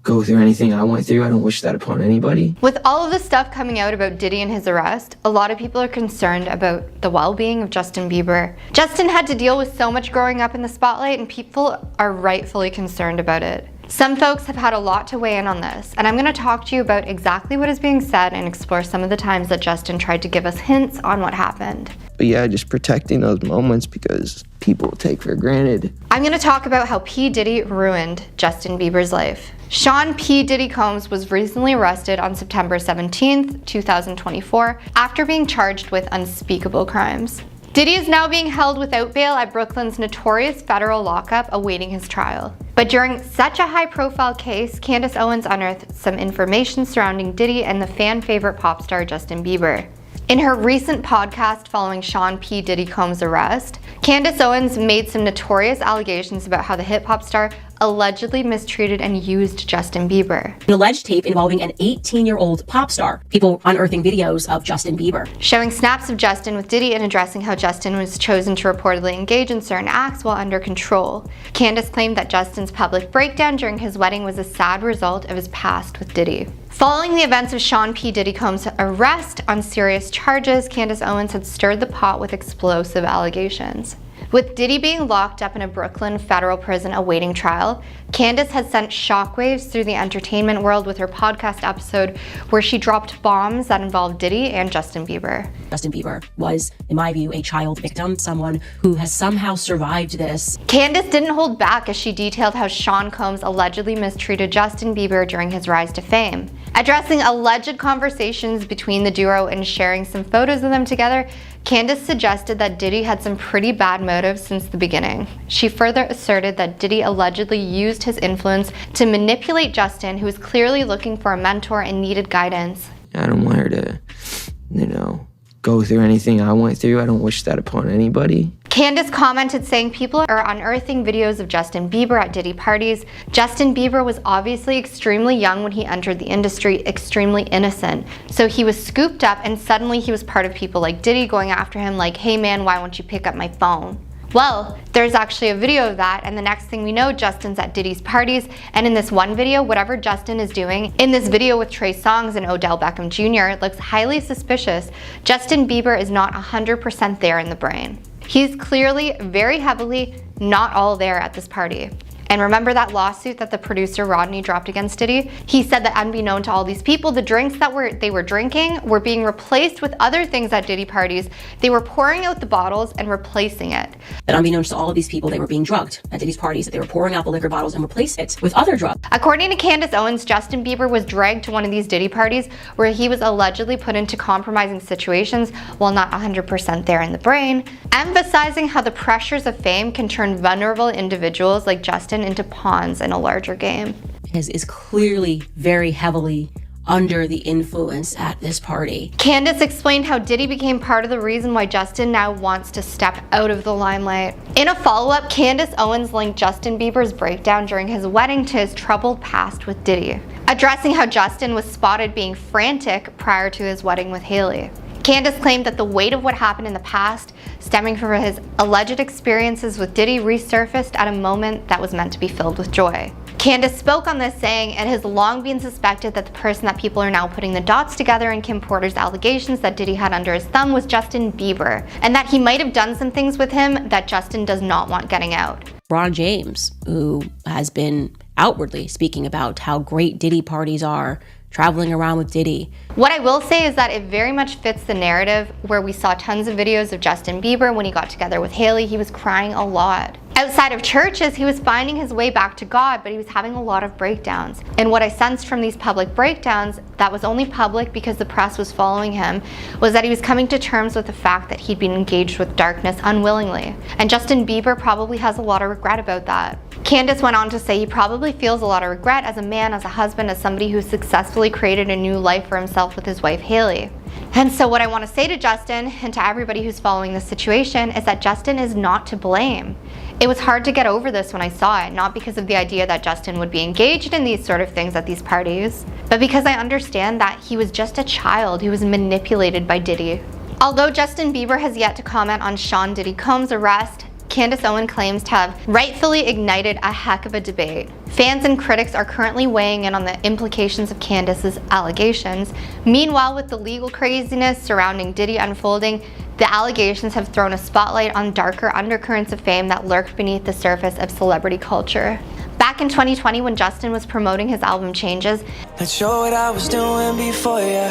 Speaker 17: go through anything I went through. I don't wish that upon anybody.
Speaker 1: With all of the stuff coming out about Diddy and his arrest, a lot of people are concerned about the well-being of Justin Bieber. Justin had to deal with so much growing up in the spotlight, and people are rightfully concerned about it. Some folks have had a lot to weigh in on this, and I'm going to talk to you about exactly what is being said and explore some of the times that Justin tried to give us hints on what happened.
Speaker 17: But yeah, just protecting those moments because people take for granted.
Speaker 1: I'm going to talk about how P. Diddy ruined Justin Bieber's life. Sean P. Diddy Combs was recently arrested on September 17th, 2024, after being charged with unspeakable crimes. Diddy is now being held without bail at Brooklyn's notorious federal lockup awaiting his trial. But during such a high-profile case, Candace Owens unearthed some information surrounding Diddy and the fan-favorite pop star Justin Bieber. In her recent podcast following Sean P. Diddy Combs' arrest, Candace Owens made some notorious allegations about how the hip-hop star allegedly mistreated and used Justin Bieber.
Speaker 18: An alleged tape involving an 18-year-old pop star. People unearthing videos of Justin Bieber.
Speaker 1: Showing snaps of Justin with Diddy and addressing how Justin was chosen to reportedly engage in certain acts while under control. Candace claimed that Justin's public breakdown during his wedding was a sad result of his past with Diddy. Following the events of Sean P. Diddy Combs' arrest on serious charges, Candace Owens had stirred the pot with explosive allegations. With Diddy being locked up in a Brooklyn federal prison awaiting trial, Candace has sent shockwaves through the entertainment world with her podcast episode where she dropped bombs that involved Diddy and Justin Bieber.
Speaker 18: Justin Bieber was, in my view, a child victim, someone who has somehow survived this.
Speaker 1: Candace didn't hold back as she detailed how Sean Combs allegedly mistreated Justin Bieber during his rise to fame. Addressing alleged conversations between the duo and sharing some photos of them together, Candace suggested that Diddy had some pretty bad motives since the beginning. She further asserted that Diddy allegedly used his influence to manipulate Justin, who was clearly looking for a mentor and needed guidance.
Speaker 17: I don't want her to, go through anything I went through. I don't wish that upon anybody.
Speaker 1: Candace commented saying people are unearthing videos of Justin Bieber at Diddy parties. Justin Bieber was obviously extremely young when he entered the industry, extremely innocent. So he was scooped up and suddenly he was part of people like Diddy going after him like, hey man, why won't you pick up my phone? Well, there's actually a video of that, and the next thing we know, Justin's at Diddy's parties, and in this one video, whatever Justin is doing, in this video with Trey Songz and Odell Beckham Jr., it looks highly suspicious. Justin Bieber is not 100% there in the brain. He's clearly very heavily not all there at this party. And remember that lawsuit that the producer Rodney dropped against Diddy? He said that unbeknown to all these people, the drinks that they were drinking were being replaced with other things at Diddy parties. They were pouring out the bottles and replacing it.
Speaker 18: That unbeknownst to all of these people, they were being drugged at Diddy's parties, that they were pouring out the liquor bottles and replacing it with other drugs.
Speaker 1: According to Candace Owens, Justin Bieber was dragged to one of these Diddy parties where he was allegedly put into compromising situations while not 100% there in the brain, emphasizing how the pressures of fame can turn vulnerable individuals like Justin into pawns in a larger game.
Speaker 18: Is clearly very heavily under the influence at this party.
Speaker 1: Candace explained how Diddy became part of the reason why Justin now wants to step out of the limelight. In a follow-up, Candace Owens linked Justin Bieber's breakdown during his wedding to his troubled past with Diddy, addressing how Justin was spotted being frantic prior to his wedding with Hailey. Candace claimed that the weight of what happened in the past, stemming from his alleged experiences with Diddy, resurfaced at a moment that was meant to be filled with joy. Candace spoke on this, saying it has long been suspected that the person that people are now putting the dots together in Kim Porter's allegations that Diddy had under his thumb was Justin Bieber, and that he might have done some things with him that Justin does not want getting out.
Speaker 18: LeBron James, who has been outwardly speaking about how great Diddy parties are, traveling around with Diddy.
Speaker 1: What I will say is that it very much fits the narrative where we saw tons of videos of Justin Bieber when he got together with Hailey. He was crying a lot. Outside of churches, he was finding his way back to God, but he was having a lot of breakdowns. And what I sensed from these public breakdowns, that was only public because the press was following him, was that he was coming to terms with the fact that he'd been engaged with darkness unwillingly. And Justin Bieber probably has a lot of regret about that. Candace went on to say he probably feels a lot of regret as a man, as a husband, as somebody who successfully created a new life for himself with his wife Hailey. And so what I want to say to Justin and to everybody who's following this situation is that Justin is not to blame. It was hard to get over this when I saw it, not because of the idea that Justin would be engaged in these sort of things at these parties, but because I understand that he was just a child who was manipulated by Diddy. Although Justin Bieber has yet to comment on Sean Diddy Combs' arrest, Candace Owens claims to have rightfully ignited a heck of a debate. Fans and critics are currently weighing in on the implications of Candace's allegations. Meanwhile, with the legal craziness surrounding Diddy unfolding, the allegations have thrown a spotlight on darker undercurrents of fame that lurk beneath the surface of celebrity culture. Back in 2020, when Justin was promoting his album Changes,
Speaker 19: let's show what I was doing before you.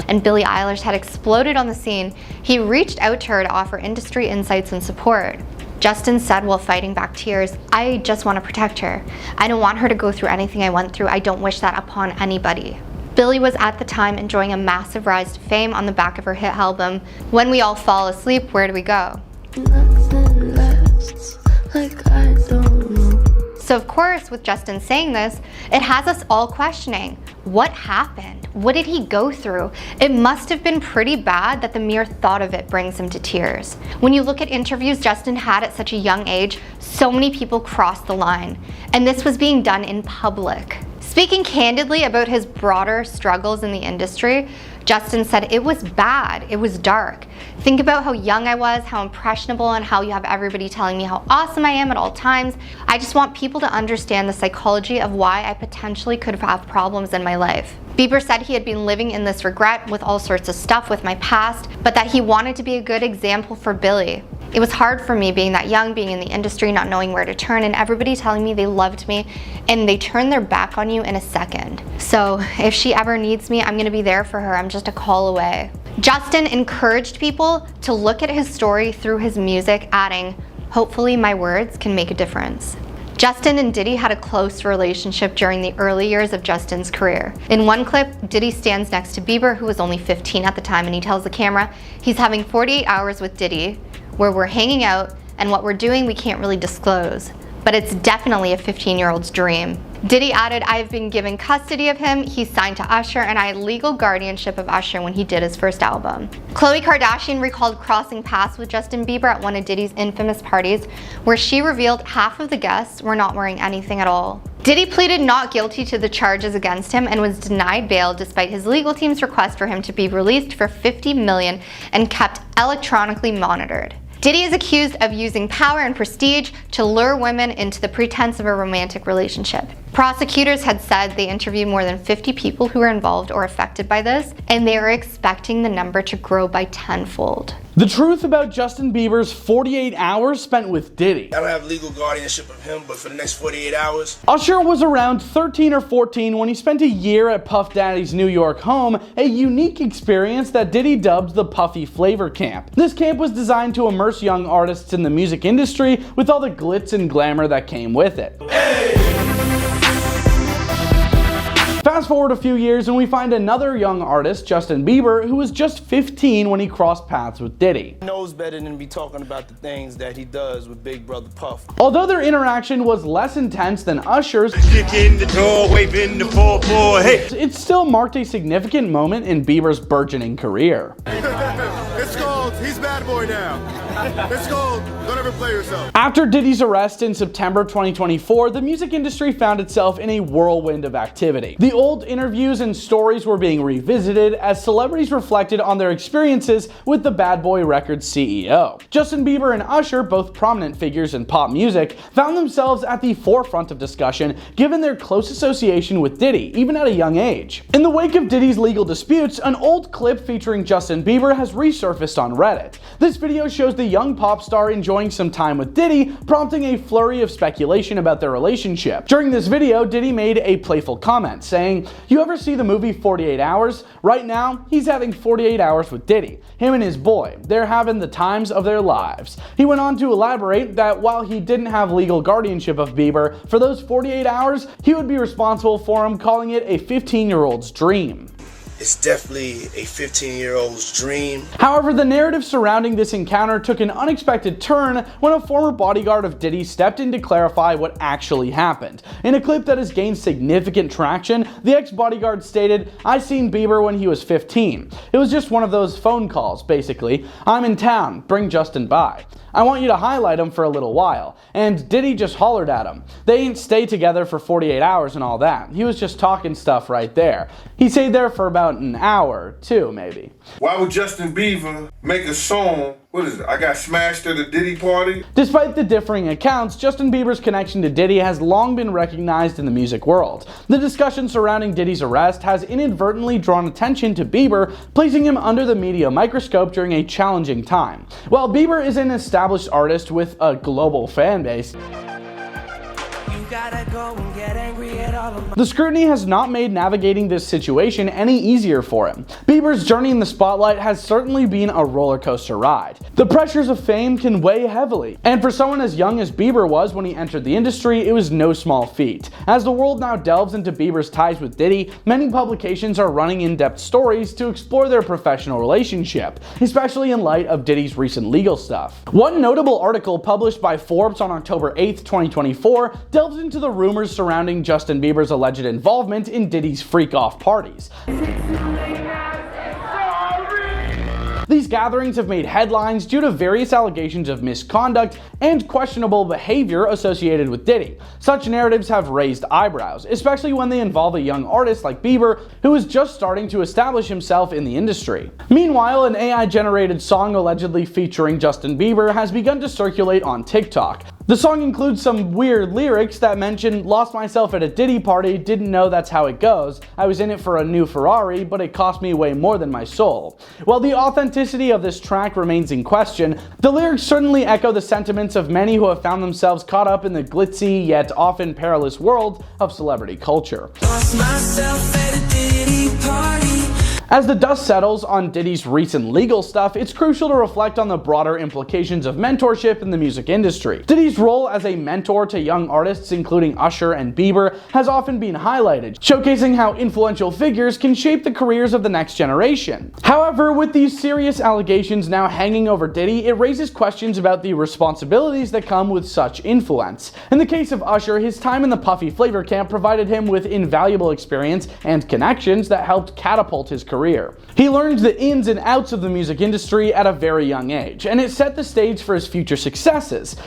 Speaker 1: And Billie Eilish had exploded on the scene, he reached out to her to offer industry insights and support. Justin said while fighting back tears, "I just want to protect her. I don't want her to go through anything I went through. I don't wish that upon anybody." Billie was at the time enjoying a massive rise to fame on the back of her hit album, When We All Fall Asleep, Where Do We Go?
Speaker 19: Nothing lasts like I don't know.
Speaker 1: So of course, with Justin saying this, it has us all questioning, what happened? What did he go through? It must have been pretty bad that the mere thought of it brings him to tears. When you look at interviews Justin had at such a young age, so many people crossed the line, and this was being done in public. Speaking candidly about his broader struggles in the industry, Justin said it was bad, it was dark. Think about how young I was, how impressionable, and how you have everybody telling me how awesome I am at all times. I just want people to understand the psychology of why I potentially could have problems in my life. Bieber said he had been living in this regret with all sorts of stuff with my past, but that he wanted to be a good example for Billie. It was hard for me being that young, being in the industry, not knowing where to turn, and everybody telling me they loved me, and they turn their back on you in a second. So if she ever needs me, I'm gonna be there for her. I'm just a call away. Justin encouraged people to look at his story through his music, adding, "Hopefully my words can make a difference." Justin and Diddy had a close relationship during the early years of Justin's career. In one clip, Diddy stands next to Bieber, who was only 15 at the time, and he tells the camera he's having 48 hours with Diddy, where we're hanging out, and what we're doing we can't really disclose. But it's definitely a 15-year-old's dream. Diddy added, "I've been given custody of him, he's signed to Usher, and I had legal guardianship of Usher when he did his first album." Khloe Kardashian recalled crossing paths with Justin Bieber at one of Diddy's infamous parties, where she revealed half of the guests were not wearing anything at all. Diddy pleaded not guilty to the charges against him and was denied bail despite his legal team's request for him to be released for $50 million and kept electronically monitored. Diddy is accused of using power and prestige to lure women into the pretense of a romantic relationship. Prosecutors had said they interviewed more than 50 people who were involved or affected by this, and they were expecting the number to grow by tenfold.
Speaker 8: The truth about Justin Bieber's 48 hours spent with Diddy.
Speaker 12: I don't have legal guardianship of him, but for the next 48 hours.
Speaker 8: Usher was around 13 or 14 when he spent a year at Puff Daddy's New York home, a unique experience that Diddy dubbed the Puffy Flavor Camp. This camp was designed to immerse young artists in the music industry with all the glitz and glamour that came with it. Fast forward a few years and we find another young artist, Justin Bieber, who was just 15 when he crossed paths with Diddy.
Speaker 20: He knows better than to be talking about the things that he does with Big Brother Puff.
Speaker 8: Although their interaction was less intense than Usher's,
Speaker 11: Kick in the door, waving the 4-4, hey!
Speaker 8: it still marked a significant moment in Bieber's burgeoning career.
Speaker 11: It's called, he's bad boy now. It's called, don't ever play yourself.
Speaker 8: After Diddy's arrest in September 2024, the music industry found itself in a whirlwind of activity. The old interviews and stories were being revisited as celebrities reflected on their experiences with the Bad Boy Records CEO. Justin Bieber and Usher, both prominent figures in pop music, found themselves at the forefront of discussion given their close association with Diddy, even at a young age. In the wake of Diddy's legal disputes, an old clip featuring Justin Bieber has resurfaced on Reddit. This video shows the young pop star enjoying some time with Diddy, prompting a flurry of speculation about their relationship. During this video, Diddy made a playful comment saying, "You ever see the movie 48 Hours? Right now, he's having 48 hours with Diddy. Him and his boy. They're having the times of their lives." He went on to elaborate that while he didn't have legal guardianship of Bieber, for those 48 hours, he would be responsible for him, calling it a 15-year-old's dream.
Speaker 12: It's definitely a 15-year-old's dream.
Speaker 8: However, the narrative surrounding this encounter took an unexpected turn when a former bodyguard of Diddy stepped in to clarify what actually happened. In a clip that has gained significant traction, the ex-bodyguard stated, "I seen Bieber when he was 15. It was just one of those phone calls, basically. I'm in town, bring Justin by. I want you to highlight him for a little while." And Diddy just hollered at him. They ain't stay together for 48 hours and all that. He was just talking stuff right there. He stayed there for about an hour, two maybe.
Speaker 6: Why would Justin Bieber make a song? What is it? I got smashed at a Diddy party?
Speaker 8: Despite the differing accounts, Justin Bieber's connection to Diddy has long been recognized in the music world. The discussion surrounding Diddy's arrest has inadvertently drawn attention to Bieber, placing him under the media microscope during a challenging time. While Bieber is an established artist with a global fan base, the scrutiny has not made navigating this situation any easier for him. Bieber's journey in the spotlight has certainly been a roller coaster ride. The pressures of fame can weigh heavily, and for someone as young as Bieber was when he entered the industry, it was no small feat. As the world now delves into Bieber's ties with Diddy, many publications are running in-depth stories to explore their professional relationship, especially in light of Diddy's recent legal stuff. One notable article published by Forbes on October 8th, 2024 delves into the rumors surrounding Justin Bieber's alleged involvement in Diddy's freak-off parties. These gatherings have made headlines due to various allegations of misconduct and questionable behavior associated with Diddy. Such narratives have raised eyebrows, especially when they involve a young artist like Bieber, who is just starting to establish himself in the industry. Meanwhile, an AI-generated song allegedly featuring Justin Bieber has begun to circulate on TikTok. The song includes some weird lyrics that mention, "Lost myself at a Diddy party, didn't know that's how it goes. I was in it for a new Ferrari, but it cost me way more than my soul." While the authenticity of this track remains in question, the lyrics certainly echo the sentiments of many who have found themselves caught up in the glitzy yet often perilous world of celebrity culture.
Speaker 19: Lost myself at a Diddy party.
Speaker 8: As the dust settles on Diddy's recent legal stuff, it's crucial to reflect on the broader implications of mentorship in the music industry. Diddy's role as a mentor to young artists, including Usher and Bieber, has often been highlighted, showcasing how influential figures can shape the careers of the next generation. However, with these serious allegations now hanging over Diddy, it raises questions about the responsibilities that come with such influence. In the case of Usher, his time in the Puffy Flavor Camp provided him with invaluable experience and connections that helped catapult his career. He learned the ins and outs of the music industry at a very young age, and it set the stage for his future successes.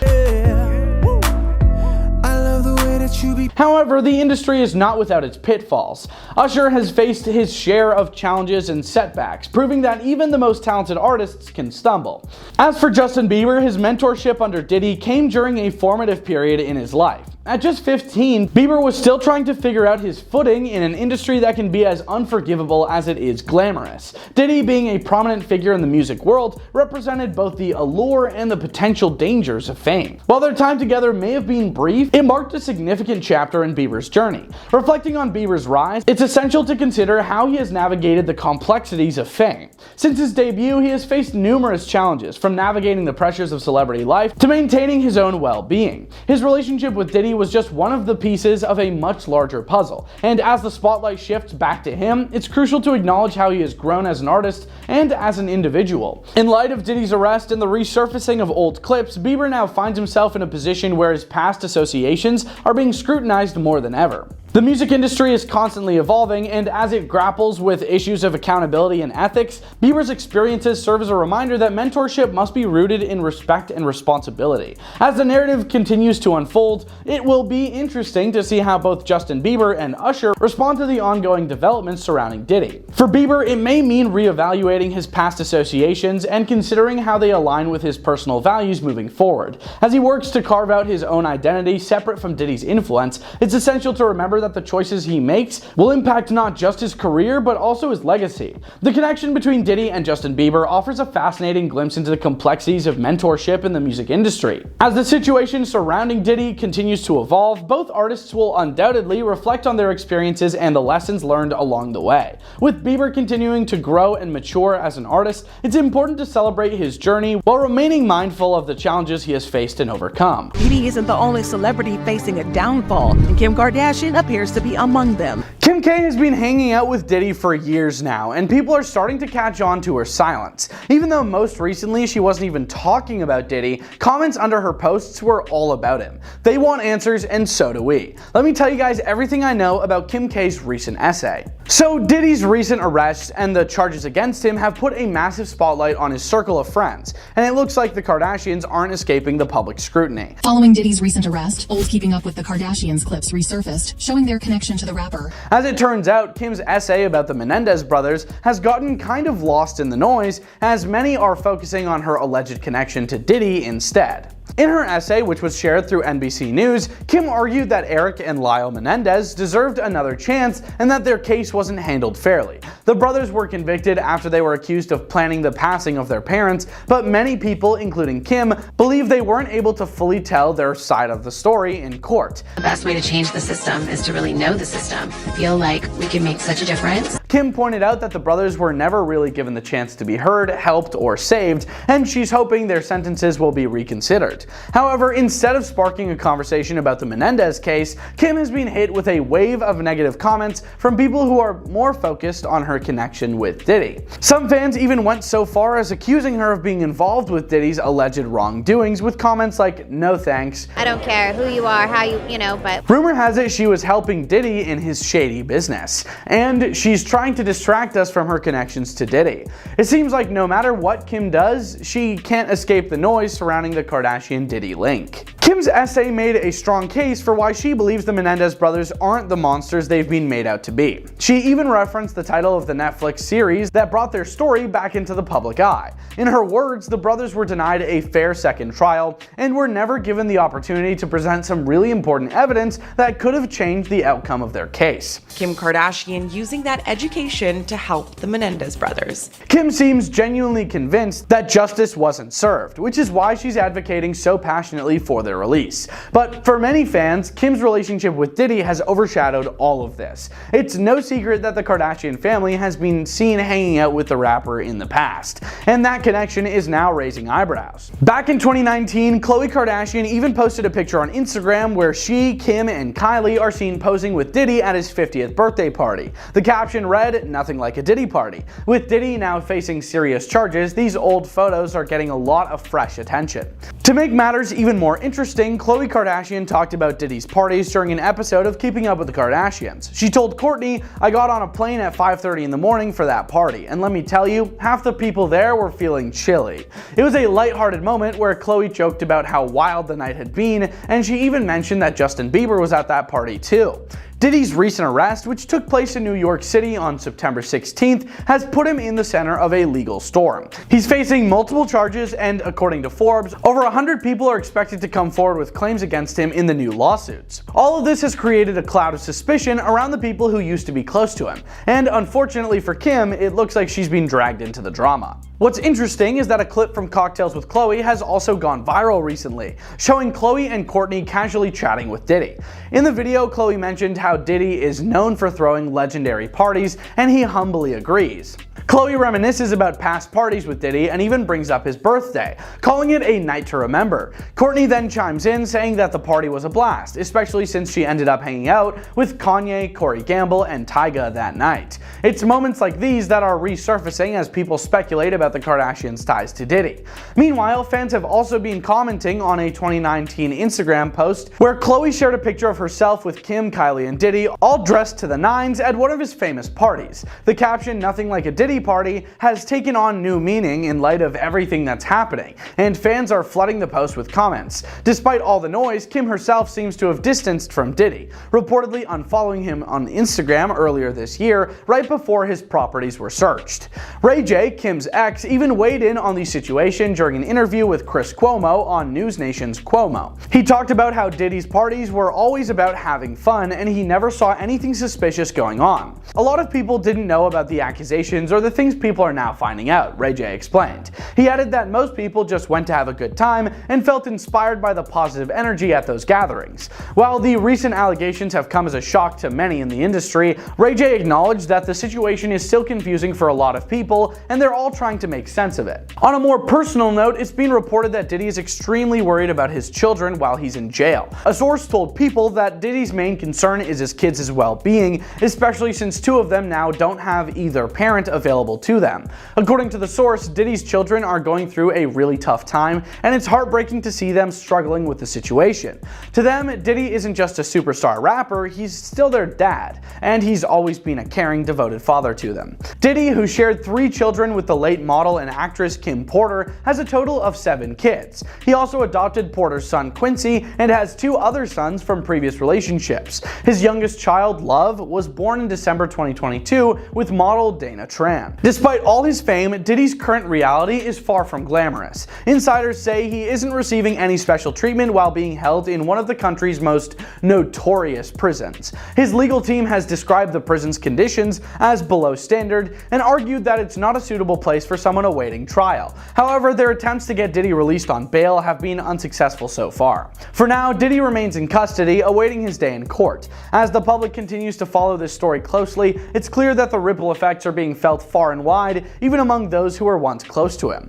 Speaker 8: However, the industry is not without its pitfalls. Usher has faced his share of challenges and setbacks, proving that even the most talented artists can stumble. As for Justin Bieber, his mentorship under Diddy came during a formative period in his life. At just 15, Bieber was still trying to figure out his footing in an industry that can be as unforgivable as it is glamorous. Diddy, being a prominent figure in the music world, represented both the allure and the potential dangers of fame. While their time together may have been brief, it marked a significant chapter in Bieber's journey. Reflecting on Bieber's rise, it's essential to consider how he has navigated the complexities of fame. Since his debut, he has faced numerous challenges, from navigating the pressures of celebrity life to maintaining his own well-being. His relationship with Diddy was just one of the pieces of a much larger puzzle, and as the spotlight shifts back to him, it's crucial to acknowledge how he has grown as an artist and as an individual. In light of Diddy's arrest and the resurfacing of old clips, Bieber now finds himself in a position where his past associations are being scrutinized more than ever. The music industry is constantly evolving, and as it grapples with issues of accountability and ethics, Bieber's experiences serve as a reminder that mentorship must be rooted in respect and responsibility. As the narrative continues to unfold, it will be interesting to see how both Justin Bieber and Usher respond to the ongoing developments surrounding Diddy. For Bieber, it may mean reevaluating his past associations and considering how they align with his personal values moving forward. As he works to carve out his own identity separate from Diddy's influence, it's essential to remember that the choices he makes will impact not just his career but also his legacy. The connection between Diddy and Justin Bieber offers a fascinating glimpse into the complexities of mentorship in the music industry. As the situation surrounding Diddy continues to evolve, both artists will undoubtedly reflect on their experiences and the lessons learned along the way. With Bieber continuing to grow and mature as an artist, it's important to celebrate his journey while remaining mindful of the challenges he has faced and overcome.
Speaker 21: Diddy isn't the only celebrity facing a downfall, and Kim Kardashian appears to be among them.
Speaker 8: Kim K has been hanging out with Diddy for years now, and people are starting to catch on to her silence. Even though most recently she wasn't even talking about Diddy, comments under her posts were all about him. They want answers, and so do we. Let me tell you guys everything I know about Kim K's recent essay. So Diddy's recent arrest and the charges against him have put a massive spotlight on his circle of friends, and it looks like the Kardashians aren't escaping the public scrutiny.
Speaker 22: Following Diddy's recent arrest, old Keeping Up with the Kardashians clips resurfaced, showing their connection to the rapper.
Speaker 8: As it turns out, Kim's essay about the Menendez brothers has gotten kind of lost in the noise, as many are focusing on her alleged connection to Diddy instead. In her essay, which was shared through NBC News, Kim argued that Eric and Lyle Menendez deserved another chance and that their case wasn't handled fairly. The brothers were convicted after they were accused of planning the passing of their parents, but many people, including Kim, believe they weren't able to fully tell their side of the story in court.
Speaker 23: The best way to change the system is to really know the system. I feel like we can make such a difference.
Speaker 8: Kim pointed out that the brothers were never really given the chance to be heard, helped, or saved, and she's hoping their sentences will be reconsidered. However, instead of sparking a conversation about the Menendez case, Kim has been hit with a wave of negative comments from people who are more focused on her connection with Diddy. Some fans even went so far as accusing her of being involved with Diddy's alleged wrongdoings, with comments like, "No thanks.
Speaker 24: I don't care who you are, how you but..."
Speaker 8: Rumor has it she was helping Diddy in his shady business, and she's trying to distract us from her connections to Diddy. It seems like no matter what Kim does, she can't escape the noise surrounding the Kardashian-Diddy link. Kim's essay made a strong case for why she believes the Menendez brothers aren't the monsters they've been made out to be. She even referenced the title of the Netflix series that brought their story back into the public eye. In her words, the brothers were denied a fair second trial and were never given the opportunity to present some really important evidence that could have changed the outcome of their case.
Speaker 25: Kim Kardashian using that education to help the Menendez brothers.
Speaker 8: Kim seems genuinely convinced that justice wasn't served, which is why she's advocating so passionately for their release. But for many fans, Kim's relationship with Diddy has overshadowed all of this. It's no secret that the Kardashian family has been seen hanging out with the rapper in the past, and that connection is now raising eyebrows. Back in 2019, Khloe Kardashian even posted a picture on Instagram where she, Kim, and Kylie are seen posing with Diddy at his 50th birthday party. The caption read, "Nothing like a Diddy party." With Diddy now facing serious charges, these old photos are getting a lot of fresh attention. To make matters even more interesting, Khloe Kardashian talked about Diddy's parties during an episode of Keeping Up with the Kardashians. She told Kourtney, "I got on a plane at 5:30 in the morning for that party, and let me tell you, half the people there were feeling chilly." It was a lighthearted moment where Khloe joked about how wild the night had been, and she even mentioned that Justin Bieber was at that party too. Diddy's recent arrest, which took place in New York City on September 16th, has put him in the center of a legal storm. He's facing multiple charges, and according to Forbes, over 100 people are expected to come forward with claims against him in the new lawsuits. All of this has created a cloud of suspicion around the people who used to be close to him, and unfortunately for Kim, it looks like she's been dragged into the drama. What's interesting is that a clip from Cocktails with Khloe has also gone viral recently, showing Khloe and Kourtney casually chatting with Diddy. In the video, Khloe mentioned how Diddy is known for throwing legendary parties, and he humbly agrees. Khloe reminisces about past parties with Diddy and even brings up his birthday, calling it a night to remember. Kourtney then chimes in saying that the party was a blast, especially since she ended up hanging out with Kanye, Corey Gamble, and Tyga that night. It's moments like these that are resurfacing as people speculate about the Kardashians' ties to Diddy. Meanwhile, fans have also been commenting on a 2019 Instagram post where Khloe shared a picture of herself with Kim, Kylie, and Diddy all dressed to the nines at one of his famous parties. The caption, "Nothing like a Diddy party," has taken on new meaning in light of everything that's happening, and fans are flooding the post with comments. Despite all the noise, Kim herself seems to have distanced from Diddy, reportedly unfollowing him on Instagram earlier this year, right before his properties were searched. Ray J, Kim's ex, even weighed in on the situation during an interview with Chris Cuomo on News Nation's Cuomo. He talked about how Diddy's parties were always about having fun, and he never saw anything suspicious going on. A lot of people didn't know about the accusations or the things people are now finding out, Ray J explained. He added that most people just went to have a good time and felt inspired by the positive energy at those gatherings. While the recent allegations have come as a shock to many in the industry, Ray J acknowledged that the situation is still confusing for a lot of people, and they're all trying to make sense of it. On a more personal note, it's been reported that Diddy is extremely worried about his children while he's in jail. A source told People that Diddy's main concern is his kids' well-being, especially since two of them now don't have either parent available to them. According to the source, Diddy's children are going through a really tough time, and it's heartbreaking to see them struggling with the situation. To them, Diddy isn't just a superstar rapper, he's still their dad, and he's always been a caring, devoted father to them. Diddy, who shared 3 children with the late model and actress Kim Porter, has a total of 7 kids. He also adopted Porter's son Quincy and has 2 other sons from previous relationships. His youngest child, Love, was born in December 2022 with model Dana Tran. Despite all his fame, Diddy's current reality is far from glamorous. Insiders say he isn't receiving any special treatment while being held in one of the country's most notorious prisons. His legal team has described the prison's conditions as below standard and argued that it's not a suitable place for someone awaiting trial. However, their attempts to get Diddy released on bail have been unsuccessful so far. For now, Diddy remains in custody, awaiting his day in court. As the public continues to follow this story closely, it's clear that the ripple effects are being felt far and wide, even among those who were once close to him.